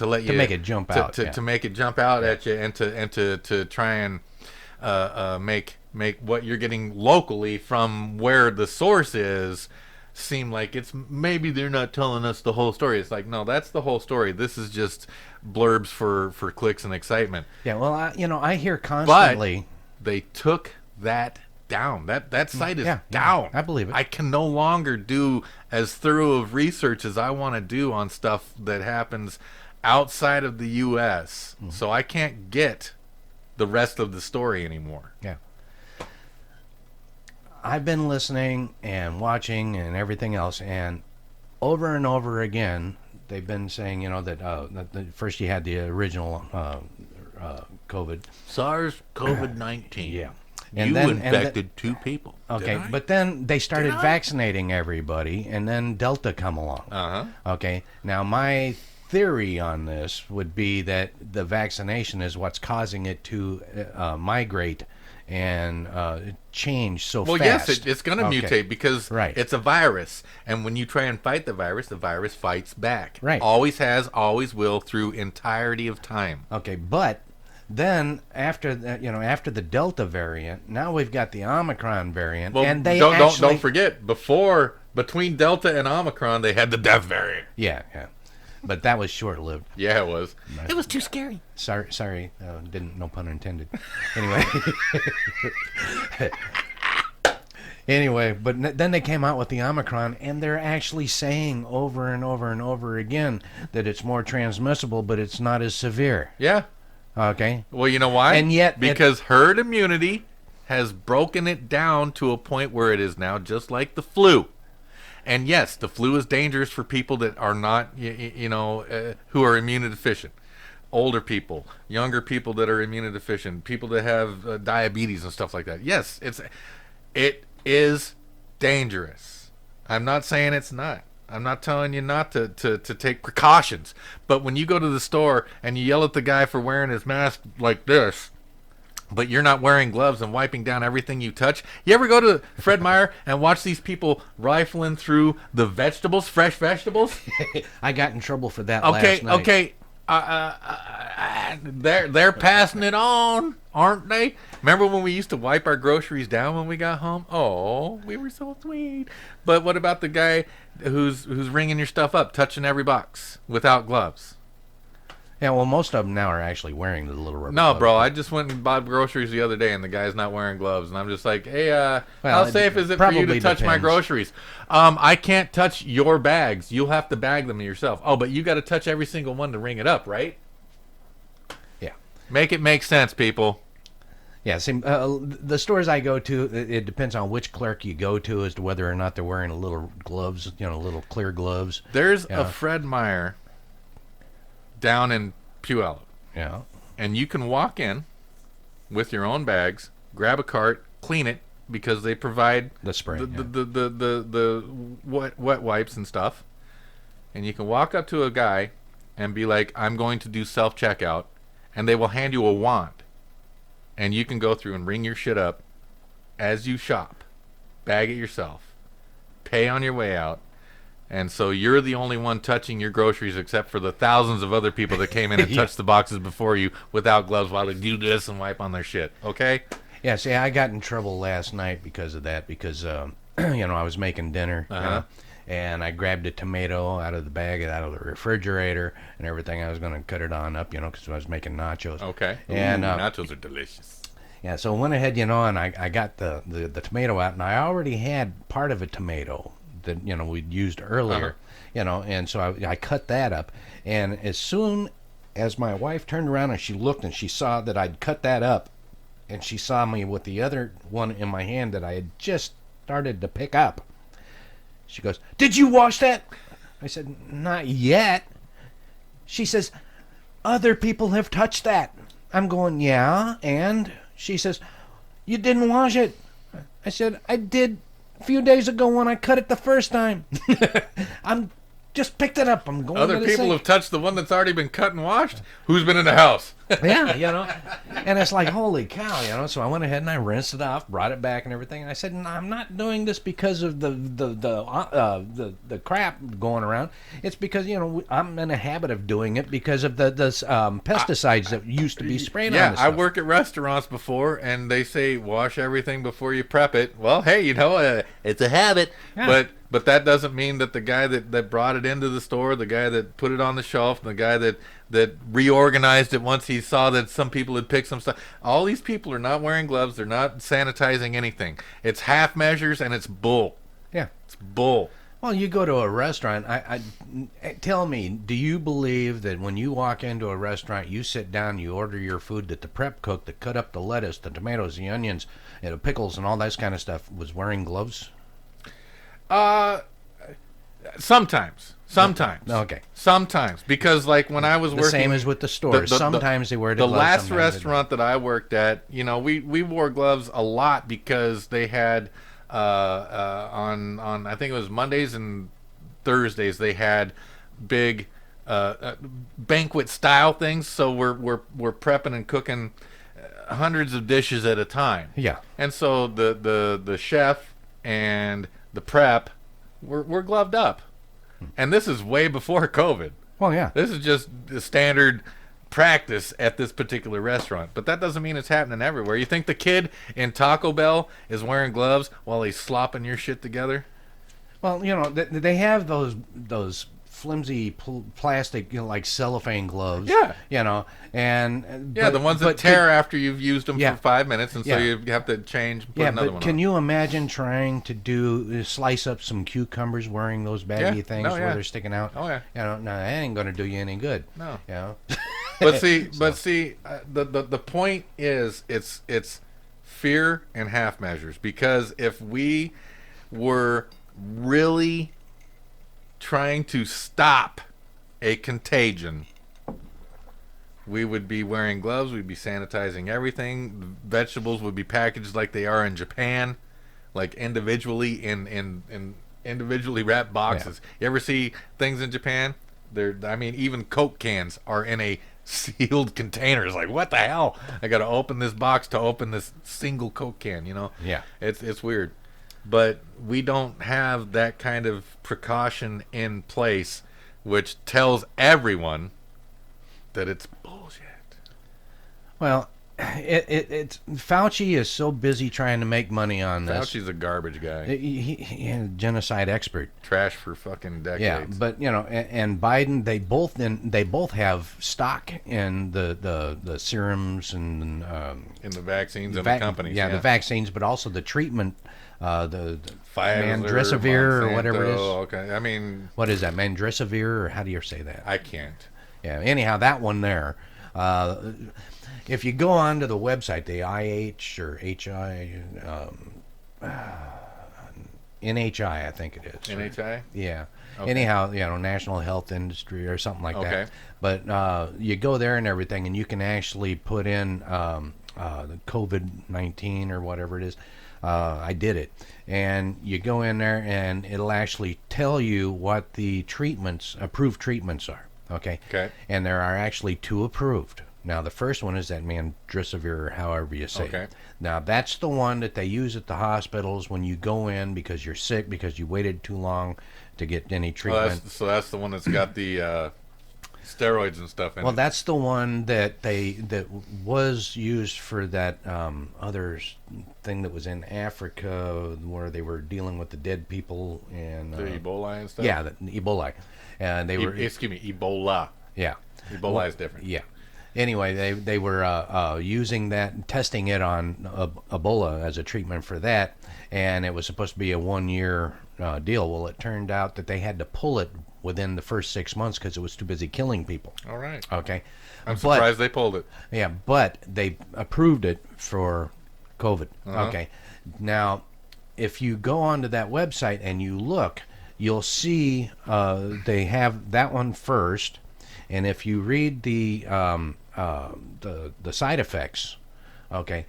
let you make it jump out, to make it jump out at you, and to try and make what you're getting locally from where the source is seem like it's maybe they're not telling us the whole story. It's like, no, that's the whole story. This is just blurbs for clicks and excitement. yeah, well, I hear constantly. But they took that down. That site is Yeah, down. I believe it. I can no longer do as thorough of research as I want to do on stuff that happens outside of the U.S. Mm-hmm. So I can't get the rest of the story anymore. Yeah. I've been listening and watching and everything else, and over again, they've been saying, that first you had the original COVID. SARS-CoV-19. Yeah. You infected 2 people. Okay, Did I? but then they started vaccinating everybody, and then Delta come along. Uh-huh. Okay, now my theory on this would be that the vaccination is what's causing it to migrate and change so Well, fast. yes, it's going to Okay. mutate because Right. it's a virus. And when you try and fight the virus fights back. Right. Always has, always will, through entirety of time. Okay, but then after the Delta variant, now we've got the Omicron variant, Well, and they don't forget, between Delta and Omicron, they had the Death variant. yeah, but that was short-lived. Yeah, it was. It was too scary. Sorry, no pun intended. Anyway. Anyway, but then they came out with the Omicron, and they're actually saying over and over and over again that it's more transmissible, but it's not as severe. Yeah. Okay? Well, you know why? And yet- because herd immunity has broken it down to a point where it is now just like the flu. And yes, the flu is dangerous for people that are not, who are immunodeficient. Older people, younger people that are immunodeficient, people that have diabetes and stuff like that. Yes, it is dangerous. I'm not saying it's not. I'm not telling you not to take precautions. But when you go to the store and you yell at the guy for wearing his mask like this, but you're not wearing gloves and wiping down everything you touch. You ever go to Fred Meyer and watch these people rifling through the vegetables, fresh vegetables? I got in trouble for that last night. Okay. They're passing it on, aren't they? Remember when we used to wipe our groceries down when we got home? Oh, we were so sweet. But what about the guy who's ringing your stuff up, touching every box without gloves? Yeah, well, most of them now are actually wearing the little rubber No, gloves. bro, I just went and bought groceries the other day, and the guy's not wearing gloves, and I'm just like, hey, Well, how it safe is it for you to probably touch my depends. groceries? I can't touch your bags. You'll have to bag them yourself. Oh, but you got to touch every single one to ring it up, right? Yeah. Make it make sense, people. Yeah, see, the stores I go to, it depends on which clerk you go to as to whether or not they're wearing a little gloves, little clear gloves. There's Yeah. a Fred Meyer down in Puyallup, Yeah. and you can walk in with your own bags, grab a cart, clean it because they provide The spray. the wet wipes and stuff, and you can walk up to a guy and be like, I'm going to do self checkout, and they will hand you a wand, and you can go through and ring your shit up as you shop, bag it yourself, pay on your way out. And so you're the only one touching your groceries except for the thousands of other people that came in and Yeah. touched the boxes before you without gloves while they do this and wipe on their shit. Okay? Yeah, see, I got in trouble last night because of that, because, I was making dinner, and I grabbed a tomato out of the bag, out of the refrigerator, and everything. I was going to cut it on up, because I was making nachos. Okay. And, Ooh, nachos are delicious. Yeah, so I went ahead, and I got the tomato out, and I already had part of a tomato that, we'd used earlier, and so I cut that up. And as soon as my wife turned around and she looked and she saw that I'd cut that up, and she saw me with the other one in my hand that I had just started to pick up, she goes, "Did you wash that?" I said, "Not yet." She says, "Other people have touched that." I'm going, "Yeah," and she says, "You didn't wash it." I said, "I did a few days ago when I cut it the first time." I'm just picked it up. I'm going Other to the people sink. have touched the one that's already been cut and washed. Who's been in the house? Yeah, and it's like, holy cow, so I went ahead and I rinsed it off, brought it back and everything, and I said, "No, I'm not doing this because of the crap going around. It's because I'm in a habit of doing it because of the pesticides that used to be sprayed on Yeah, this I stuff." work at restaurants before, and they say wash everything before you prep it. Well, hey, it's a habit. Yeah. But that doesn't mean that the guy that brought it into the store, the guy that put it on the shelf, the guy that reorganized it once he saw that some people had picked some stuff. All these people are not wearing gloves. They're not sanitizing anything. It's half measures, and it's bull. Yeah. It's bull. Well, you go to a restaurant. Tell me, do you believe that when you walk into a restaurant, you sit down, you order your food, that the prep cook that cut up the lettuce, the tomatoes, the onions, the pickles, and all that kind of stuff was wearing gloves? Sometimes. Okay. Sometimes, because like when I was The working, same as with the stores. Sometimes they wear the the gloves. last sometimes they don't. restaurant that I worked at, we wore gloves a lot because they had on I think it was Mondays and Thursdays they had big banquet style things. So we're prepping and cooking hundreds of dishes at a time. Yeah. And so the chef and the prep were gloved up. And this is way before COVID. Well, yeah. This is just the standard practice at this particular restaurant. But that doesn't mean it's happening everywhere. You think the kid in Taco Bell is wearing gloves while he's slopping your shit together? Well, they have those flimsy plastic, like cellophane gloves. Yeah. And Yeah, the ones that tear after you've used them Yeah. for 5 minutes, and so Yeah. you have to change and put Yeah, another but one can on. you imagine trying to slice up some cucumbers wearing those baggy Yeah. things Oh, yeah. where they're sticking out? Oh, yeah. No, that ain't going to do you any good. No. You know? But see, the point is, it's fear and half measures. Because if we were really trying to stop a contagion, we would be wearing gloves, we'd be sanitizing everything. Vegetables would be packaged like they are in Japan, like individually in individually wrapped boxes. You ever see things in Japan? Even Coke cans are in a sealed container. It's like, what the hell? I got to open this box to open this single Coke can, Yeah. It's weird. But we don't have that kind of precaution in place, which tells everyone that it's bullshit. Well, it's Fauci is so busy trying to make money on this. Fauci's a garbage guy. He's a genocide expert. Trash for fucking decades. Yeah, but and Biden, they both have stock in the serums and in the vaccines and the companies. Yeah, the vaccines, but also the treatment, the Pfizer, Mandresivir or whatever it is. Okay, what is that, Mandresivir, or how do you say that? I can't. Yeah. Anyhow, that one there. If you go onto the website, the IH or HI, NHI, I think it is. NHI? Yeah. Okay. Anyhow, National Health Industry or something like Okay. that. But you go there and everything, and you can actually put in the COVID-19 or whatever it is. I did it. And you go in there, and it'll actually tell you what the approved treatments are. Okay? Okay. And there are actually 2 approved. Now, the first one is that Mandresivir, or however you say Okay. it. Now, that's the one that they use at the hospitals when you go in because you're sick, because you waited too long to get any treatment. So that's the one that's got the steroids and stuff in Well, it. that's the one that was used for that other thing that was in Africa where they were dealing with the dead people and The Ebola and stuff? yeah, the Ebola, and they were Excuse me, Ebola. yeah. Ebola is different. Yeah. Anyway, they were using that, testing it on Ebola as a treatment for that, and it was supposed to be a 1-year deal. Well, it turned out that they had to pull it within the first 6 months because it was too busy killing people. All right. Okay. I'm surprised they pulled it. Yeah, but they approved it for COVID. Uh-huh. Okay. Now, if you go onto that website and you look, you'll see they have that one first, and if you read the side effects, okay,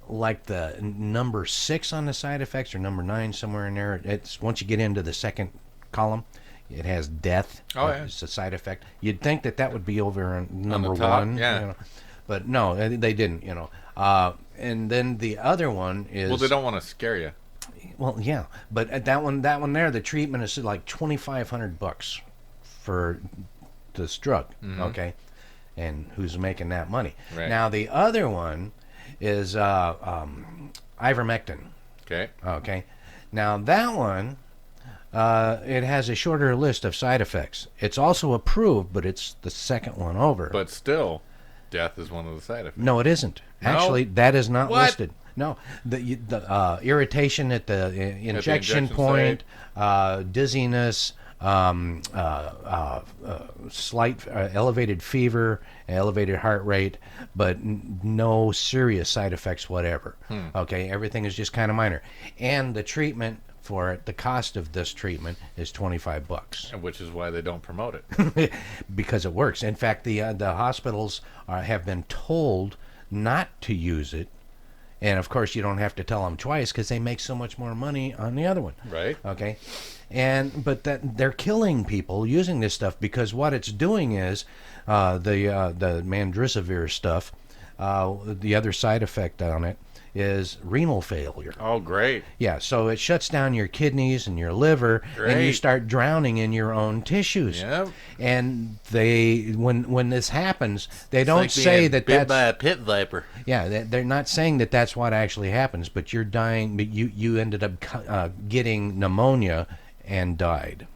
like the number 6 on the side effects or number 9 somewhere in there, it's once you get into the second column, it has death. Oh, yeah. It's a side effect. You'd think that would be over on number the top, 1. yeah. But no, they didn't. And then the other one is Well, they don't want to scare you. well, yeah, but at that one there, the treatment is like $2,500 for this drug. Mm-hmm. Okay, and who's making that money? Right. Now the other one is ivermectin. Okay. Okay, now that one it has a shorter list of side effects. It's also approved, but it's the second one over. But still, death is one of the side effects. No, it isn't. No? Actually, that is not What? listed. No, the irritation at the injection injection point, dizziness, slight elevated fever, elevated heart rate, but no serious side effects whatever. Okay, everything is just kind of minor, and the treatment for it, the cost of this treatment is $25. Which is why they don't promote it. Because it works. In fact, the hospitals have been told not to use it, and of course you don't have to tell them twice because they make so much more money on the other one. Right. Okay, but that they're killing people using this stuff because what it's doing is the Mandresivir stuff. The other side effect on it is renal failure. Oh, great. Yeah, so it shuts down your kidneys and your liver, and you Great. start drowning in your own tissues. Yep. And they, when this happens, they don't Like say being that bit that's by a pit viper. yeah. They're not saying that that's what actually happens, but you're dying. But you ended up getting pneumonia and died.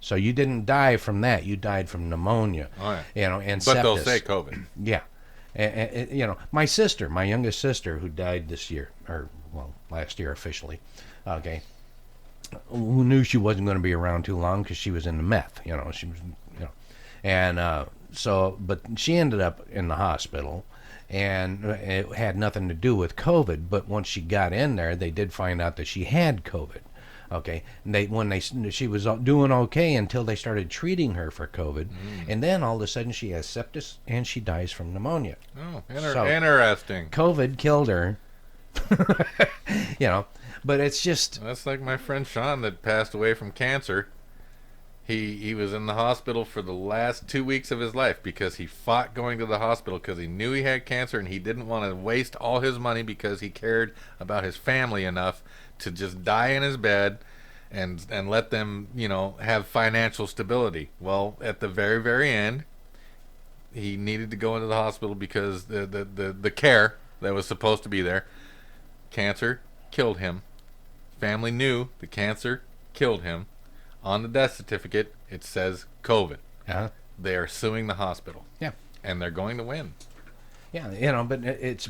So you didn't die from that. You died from pneumonia. Oh, yeah. And But they'll sepsis. say COVID. Yeah. My sister, my youngest sister, who died this year, or, well, last year officially, okay, who knew she wasn't going to be around too long because she was into meth, she was, and but she ended up in the hospital, and it had nothing to do with COVID. But once she got in there, they did find out that she had COVID. Okay, and she was doing okay until they started treating her for COVID, and then all of a sudden she has sepsis and she dies from pneumonia. Oh, So- interesting. COVID killed her. But it's just That's like my friend Sean that passed away from cancer. He was in the hospital for the last 2 weeks of his life because he fought going to the hospital because he knew he had cancer and he didn't want to waste all his money because he cared about his family enough to just die in his bed and let them, have financial stability. Well, at the very, very end, he needed to go into the hospital because the care that was supposed to be there, cancer killed him. Family knew the cancer killed him. On the death certificate, it says COVID. uh, They are suing the hospital. Yeah. And they're going to win. yeah, but it's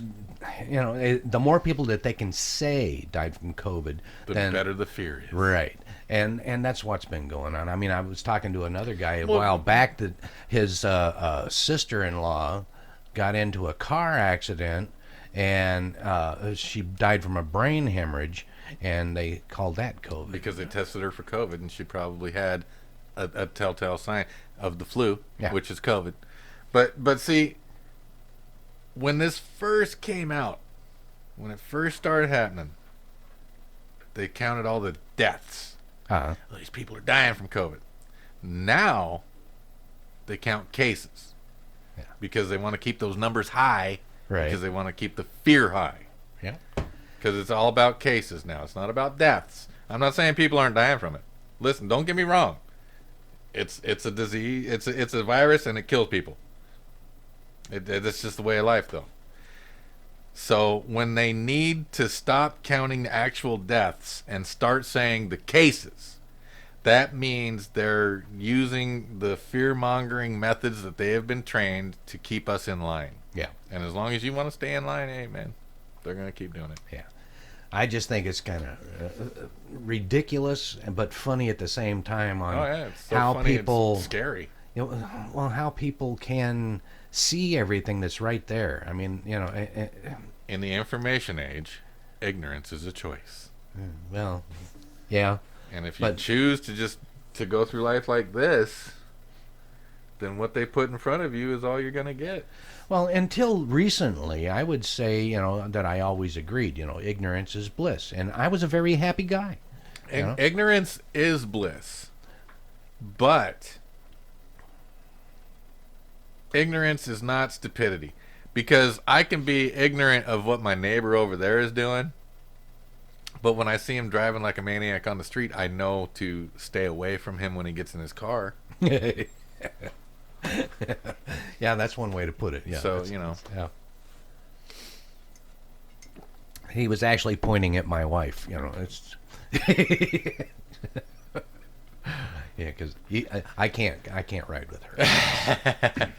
the more people that they can say died from COVID, The then better the fear is. right. And that's what's been going on. I mean, I was talking to another guy a Well- while back that his sister-in-law got into a car accident and she died from a brain hemorrhage, and they called that COVID. Because they tested her for COVID, and she probably had a telltale sign of the flu, Yeah. which is COVID. But see, when this first came out, when it first started happening, they counted all the deaths. Uh, Well, these people are dying from COVID. Now, they count cases. Yeah. Because they want to keep those numbers high. Right. Because they want to keep the fear high. yeah. Because it's all about cases now. It's not about deaths. I'm not saying people aren't dying from it. Listen, don't get me wrong. It's a disease. It's a virus, and it kills people. It's just the way of life, though. So when they need to stop counting the actual deaths and start saying the cases, that means they're using the fear-mongering methods that they have been trained to keep us in line. Yeah. And as long as you want to stay in line, hey, man, they're going to keep doing it. Yeah. I just think it's kind of ridiculous but funny at the same time on Oh, yeah, it's so how funny, people it's scary. how people can see everything that's right there. I mean, In the information age, ignorance is a choice. well, yeah. And if you But- choose to go through life like this, then what they put in front of you is all you're going to get. Well, until recently, I would say, that I always agreed, ignorance is bliss. And I was a very happy guy. And ignorance is bliss. But ignorance is not stupidity. Because I can be ignorant of what my neighbor over there is doing, but when I see him driving like a maniac on the street, I know to stay away from him when he gets in his car. Yeah, that's one way to put it. Yeah. So, that's- Yeah. He was actually pointing at my wife. It's. Yeah, because I can't ride with her.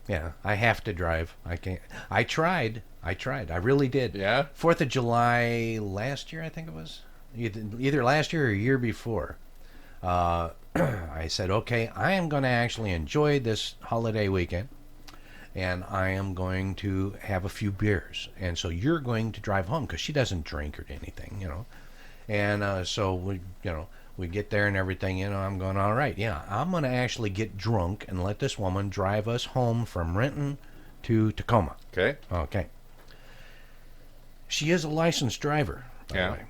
Yeah, I have to drive. I can't. I tried. I really did. Yeah? 4th of July last year, I think it was. Either last year or a year before. I said, okay, I am going to actually enjoy this holiday weekend, and I am going to have a few beers. And so you're going to drive home because she doesn't drink or anything, And so we get there and everything, I'm going, all right, yeah, I'm going to actually get drunk and let this woman drive us home from Renton to Tacoma. Okay? Okay. She is a licensed driver, by Yeah. the way.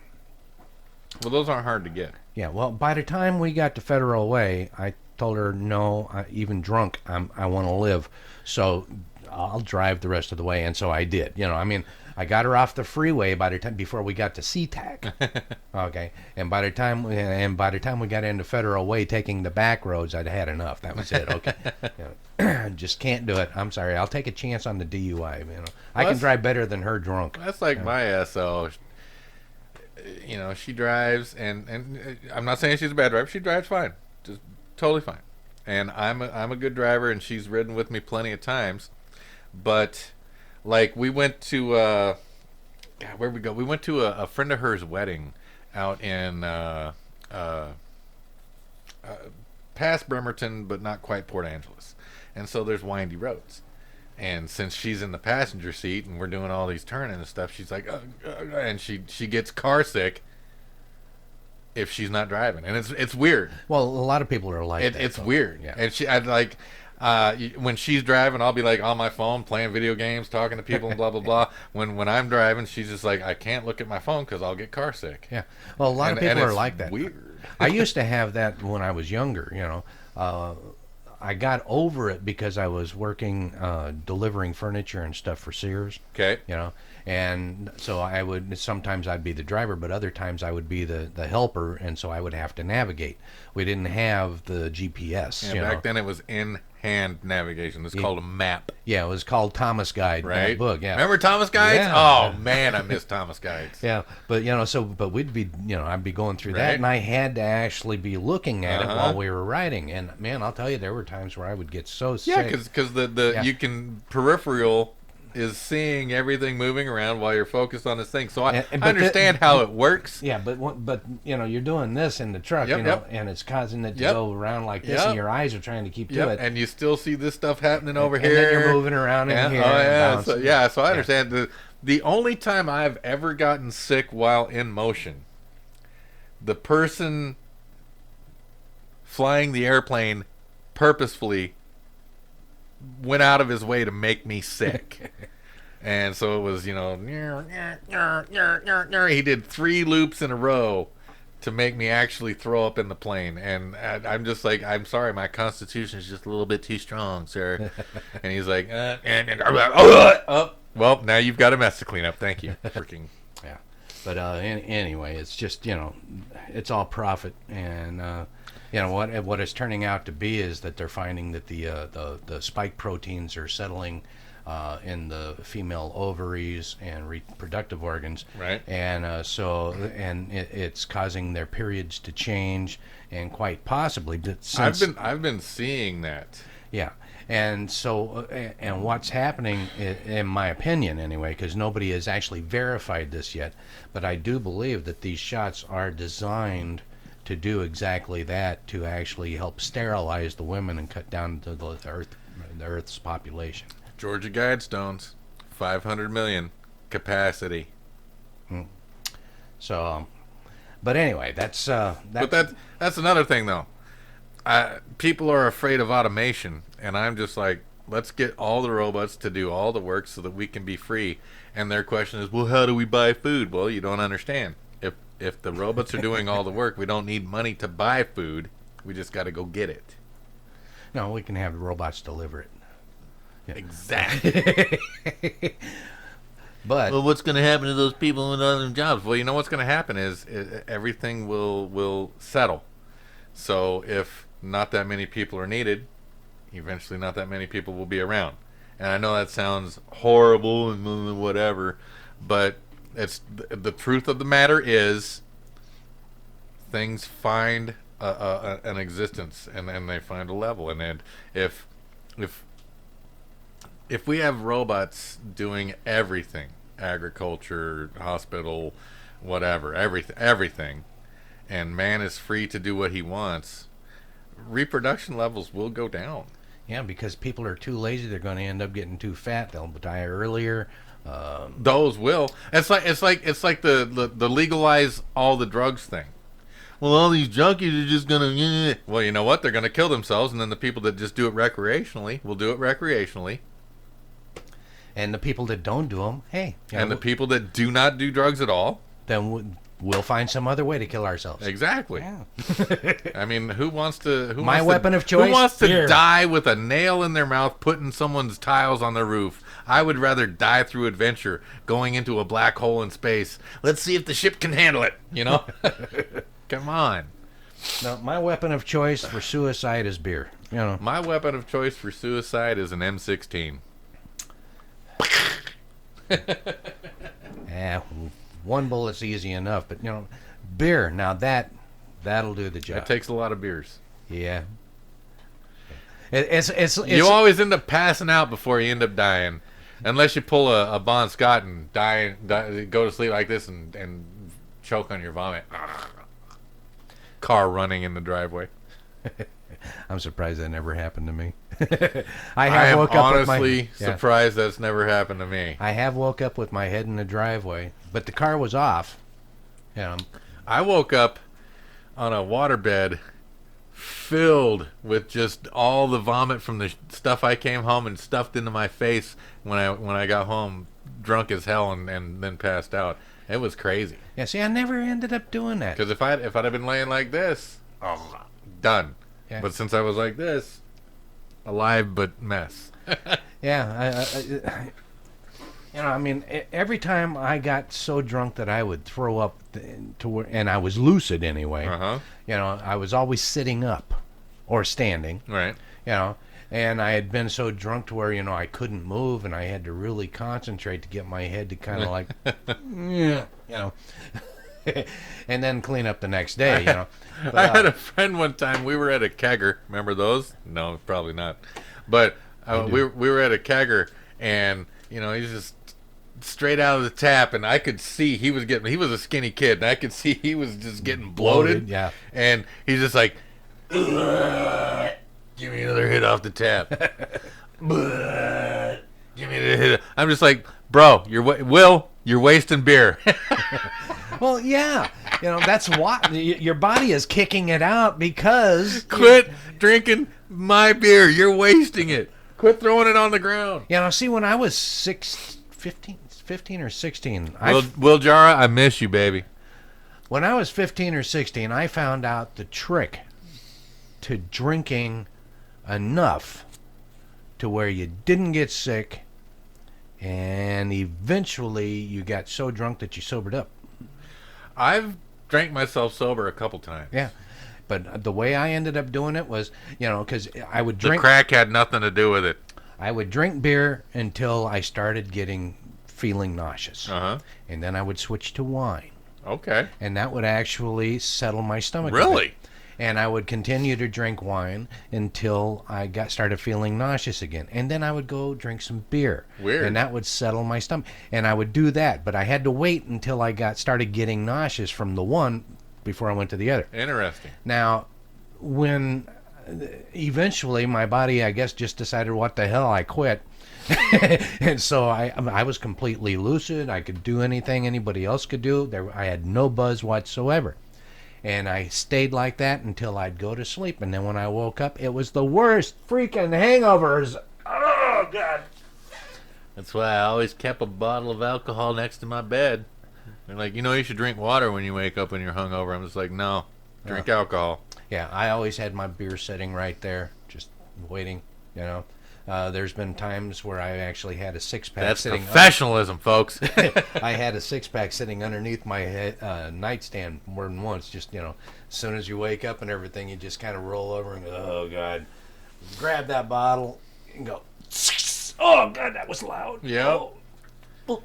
Well, those aren't hard to get. Yeah, well, by the time we got to Federal Way, I told her, no, even drunk, I want to live, so I'll drive the rest of the way, and so I did. I got her off the freeway by the time before we got to SeaTac. Okay, and by the time we got into Federal Way, taking the back roads, I'd had enough. That was it. Okay, just can't do it. I'm sorry. I'll take a chance on the DUI. I can that's- drive better than her drunk. That's like my SO. She drives, and I'm not saying she's a bad driver. She drives fine, just totally fine. And I'm a good driver, and she's ridden with me plenty of times. But like we went to where'd we go? We went to a friend of hers wedding out in past Bremerton, but not quite Port Angeles. And so there's windy roads. And since she's in the passenger seat and we're doing all these turning and stuff, she's like, and she gets car sick if she's not driving, and it's weird. Well, a lot of people are like that. It's so, weird. Yeah. And I'd like, when she's driving, I'll be like on my phone playing video games, talking to people, and blah blah blah. When I'm driving, she's just like, I can't look at my phone because I'll get car sick. Yeah. Well, a lot of people are it's like that. Weird. I used to have that when I was younger. I got over it because I was working delivering furniture and stuff for Sears. Okay. And so sometimes I'd be the driver, but other times I would be the helper, and so I would have to navigate. We didn't have the GPS. Yeah, back then it was in-hand navigation. It's called a map. Yeah, it was called Thomas Guide, Right. that book. Yeah. Remember Thomas Guides? Yeah. Oh man, I miss Thomas Guides. Yeah, but but we'd be, I'd be going through Right. that, and I had to actually be looking at it Uh-huh. while we were riding. And man, I'll tell you, there were times where I would get so Yeah, sick. because Yeah. you can peripheral is seeing everything moving around while you're focused on this thing. So I But understand how it works. Yeah, but you're doing this in the truck, Yep, yep. and it's causing it to Yep. go around like this, Yep. and your eyes are trying to keep to Yep, it. and you still see this stuff happening over and here. then you're moving around in Yeah, here. oh and yeah, bouncing. so I understand. The only time I've ever gotten sick while in motion, the person flying the airplane purposefully went out of his way to make me sick. And so it was, he did 3 loops in a row to make me actually throw up in the plane. And I'm just like, I'm sorry, my constitution is just a little bit too strong, sir. And he's like, oh, well, now you've got a mess to clean up. Thank you. Freaking. Yeah, but anyway, it's just it's all profit, and what it's turning out to be is that they're finding that the spike proteins are settling in the female ovaries and reproductive organs, Right. and it's causing their periods to change, and quite possibly since I've been seeing that. yeah. And so, and what's happening, in my opinion anyway, because nobody has actually verified this yet, but I do believe that these shots are designed to do exactly that, to actually help sterilize the women and cut down the Earth's population. Georgia Guidestones, 500 million capacity. So, but anyway, that's But that's another thing, though. People are afraid of automation, and I'm just like, let's get all the robots to do all the work so that we can be free. And their question is, well, how do we buy food? Well, you don't understand. If the robots are doing all the work, we don't need money to buy food. We just got to go get it. no, we can have the robots deliver it. Exactly. But Well, what's going to happen to those people with other jobs? Well, you know what's going to happen is everything will settle. So if not that many people are needed, eventually not that many people will be around. And I know that sounds horrible and whatever, but it's the truth of the matter is things find an existence, and they find a level. And then if we have robots doing everything, agriculture, hospital, whatever, everything, and man is free to do what he wants, reproduction levels will go down. yeah, because people are too lazy, they're going to end up getting too fat. They'll die earlier. Those will. It's like the legalize all the drugs thing. Well, all these junkies are just going to... Well, you know what? They're going to kill themselves, and then the people that just do it recreationally will do it recreationally. And the people that don't do them, hey, And the people that do not do drugs at all, then we'll find some other way to kill ourselves. exactly. Yeah. I mean, who wants to? My weapon of choice? Who wants to Beer. die with a nail in their mouth, putting someone's tiles on their roof? I would rather die through adventure, going into a black hole in space. Let's see if the ship can handle it. You know? Come on. No, my weapon of choice for suicide is beer. My weapon of choice for suicide is an M16. Yeah, one bullet's easy enough, but beer. Now that'll do the job. It takes a lot of beers. Yeah. It's You always end up passing out before you end up dying, unless you pull a Bon Scott and die, go to sleep like this and choke on your vomit. Car running in the driveway. I'm surprised that never happened to me. I have am woke up with honestly yeah. surprised that's never happened to me. I have woke up with my head in the driveway, but the car was off. Yeah, I woke up on a waterbed filled with just all the vomit from the stuff I came home and stuffed into my face when I got home drunk as hell and then passed out. It was crazy. yeah. See, I never ended up doing that. Because if I'd have been laying like this, oh, done. Yeah. But since I was like this, alive but mess. Yeah, I mean, every time I got so drunk that I would throw up, and I was lucid anyway. Uh-huh. I was always sitting up or standing. Right. And I had been so drunk to where I couldn't move, and I had to really concentrate to get my head to kind of like, and then clean up the next day. But, I had a friend one time. We were at a kegger. Remember those? No, probably not. But we were at a kegger, and he's just straight out of the tap, and I could see he was a skinny kid, and I could see he was just getting bloated. Yeah. And he's just like, give me another hit off the tap. Give me the hit. I'm just like, bro, you're wasting beer. Well, yeah, that's why your body is kicking it out because Quit drinking my beer. You're wasting it. Quit throwing it on the ground. see, when I was 15 or 16, Will Jara, I miss you, baby. when I was 15 or 16, I found out the trick to drinking enough to where you didn't get sick, and eventually you got so drunk that you sobered up. I've drank myself sober a couple times. Yeah. But the way I ended up doing it was, because I would The drink crack had nothing to do with it. I would drink beer until I started feeling nauseous. Uh-huh. And then I would switch to wine. Okay. And that would actually settle my stomach. a bit. Really? And I would continue to drink wine until I started feeling nauseous again. And then I would go drink some beer. Weird. And that would settle my stomach. And I would do that, but I had to wait until I started getting nauseous from the one before I went to the other. Interesting. Now, when eventually my body, I guess, just decided, what the hell, I quit. And so I was completely lucid. I could do anything anybody else could do. I had no buzz whatsoever. And I stayed like that until I'd go to sleep. And then when I woke up, it was the worst freaking hangovers. Oh, God. That's why I always kept a bottle of alcohol next to my bed. They're like, you should drink water when you wake up and you're hungover. I'm just like, no, drink alcohol. Yeah, I always had my beer sitting right there, just waiting, There's been times where I actually had a six-pack That's sitting. professionalism, folks. I had a six-pack sitting underneath my nightstand more than once. Just as soon as you wake up and everything, you just kind of roll over and go, "Oh God!" Grab that bottle and go, "Oh God, that was loud." Yep. Oh.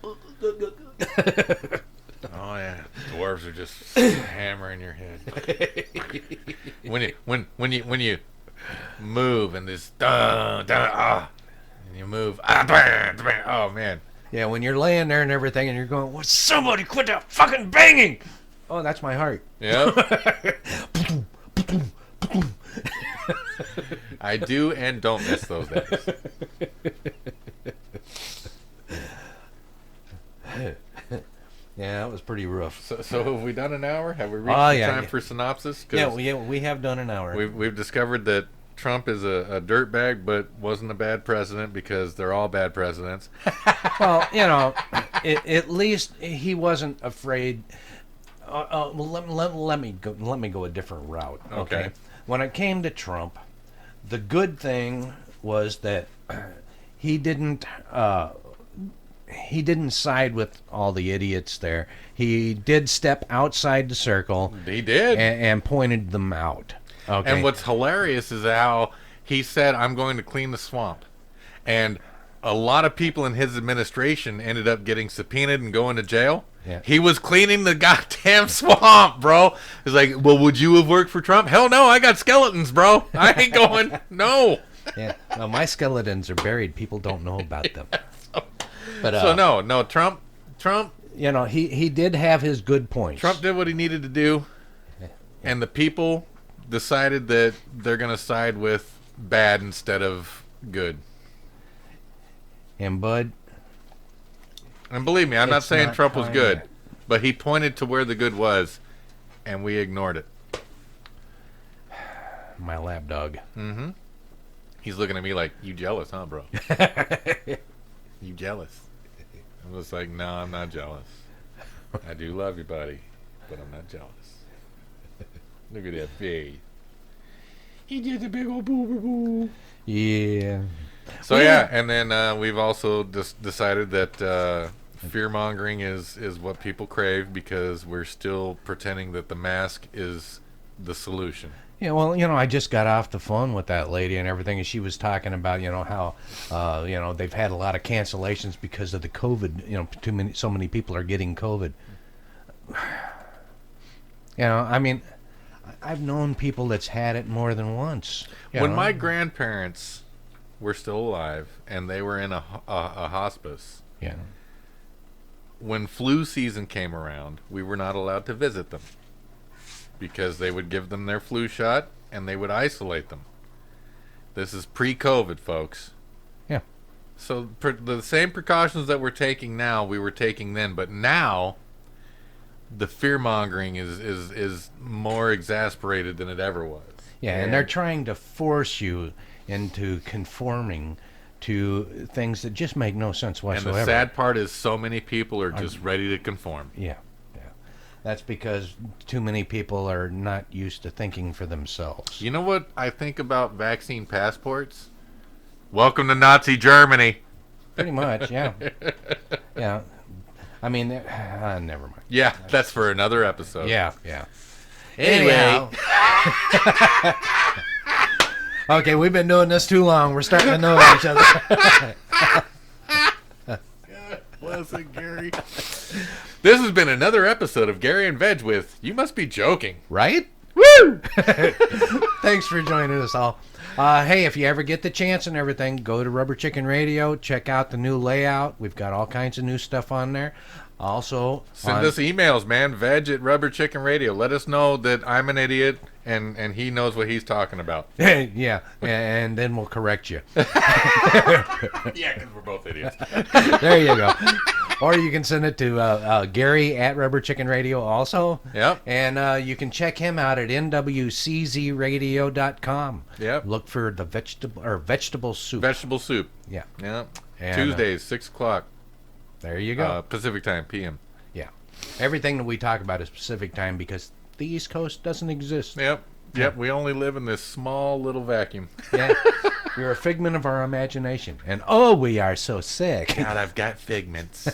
Oh yeah, dwarves are just hammering your head. when you move and this and you move, oh man. Yeah, when you're laying there and everything, and you're going, "Well, somebody quit that fucking banging!" Oh, that's my heart. Yep. I do and don't miss those days. Yeah, that was pretty rough. So have we done an hour? Have we reached the time for synopsis? 'Cause we have done an hour. We've discovered that Trump is a dirtbag, but wasn't a bad president because they're all bad presidents. Well, at least he wasn't afraid. Let me go a different route. Okay. When it came to Trump, the good thing was that he didn't side with all the idiots there. He did step outside the circle. He did. And pointed them out. Okay. And what's hilarious is how he said, "I'm going to clean the swamp." And a lot of people in his administration ended up getting subpoenaed and going to jail. Yeah. He was cleaning the goddamn swamp, bro. He's like, "Well, would you have worked for Trump?" Hell no, I got skeletons, bro. I ain't going. No. Yeah. Well, my skeletons are buried. People don't know about them. But So no, Trump, he did have his good points. Trump did what he needed to do, and the people decided that they're going to side with bad instead of good. And Bud, And believe me, I'm not It's saying not Trump was time good, yet. but he pointed to where the good was, and we ignored it. my lap dog. Mm-hmm. He's looking at me like, you jealous, huh, bro? You jealous? I'm just like, no, I'm not jealous. I do love you, buddy, but I'm not jealous. Look at that face. He did a big old boo. Yeah. So Well, yeah, and then we've also decided that fear mongering is what people crave because we're still pretending that the mask is the solution. Yeah, well, I just got off the phone with that lady and everything, and she was talking about, how, they've had a lot of cancellations because of the COVID. So many people are getting COVID. I mean, I've known people that's had it more than once. When my grandparents were still alive and they were in a hospice, yeah, when flu season came around, we were not allowed to visit them because they would give them their flu shot and they would isolate them. This is pre-COVID, folks. yeah, So the same precautions that we're taking now, we were taking then, but now the fear mongering is more exasperated than it ever was. yeah, and they're trying to force you into conforming to things that just make no sense And whatsoever. the sad part is so many people are just ready to conform. Yeah, yeah, that's because too many people are not used to thinking for themselves. You know what I think about vaccine passports? Welcome to Nazi Germany. Pretty much, yeah, yeah. I mean, never mind. Yeah, that's for another episode. Yeah, yeah. Anyway. Anyhow. Okay, we've been doing this too long. We're starting to know each other. Bless it, Gary. This has been another episode of Gary and Veg with You Must Be Joking. Right? Woo! Thanks for joining us all. Hey, if you ever get the chance and everything, go to Rubber Chicken Radio. Check out the new layout. We've got all kinds of new stuff on there. Also, Send us emails, man. Veg at Rubber Chicken Radio. Let us know that I'm an idiot and he knows what he's talking about. yeah, and then we'll correct you. Yeah, because we're both idiots. There you go. Or you can send it to Gary at Rubber Chicken Radio also. Yep. And you can check him out at nwczradio.com. Yep. Look for the vegetable soup. Vegetable soup. Yeah. Yep. And, Tuesdays, 6 o'clock. There you go. Pacific time, PM. Yeah. Everything that we talk about is Pacific time because the East Coast doesn't exist. Yep. Yep. We only live in this small little vacuum. Yeah. You're a figment of our imagination. And oh, we are so sick. God, I've got figments.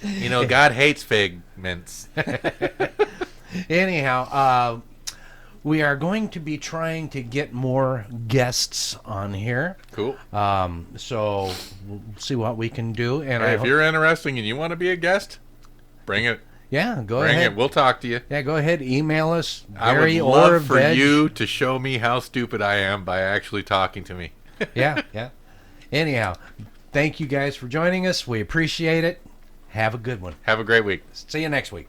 You know, God hates figments. Anyhow, we are going to be trying to get more guests on here. Cool. So we'll see what we can do. And Hey, if you're interesting and you want to be a guest, bring it. yeah, go Bring ahead. it. We'll talk to you. Yeah, go ahead. Email us, I would Gary or love for Veg. you to show me how stupid I am by actually talking to me. Yeah, yeah. Anyhow, thank you guys for joining us. We appreciate it. Have a good one. Have a great week. See you next week.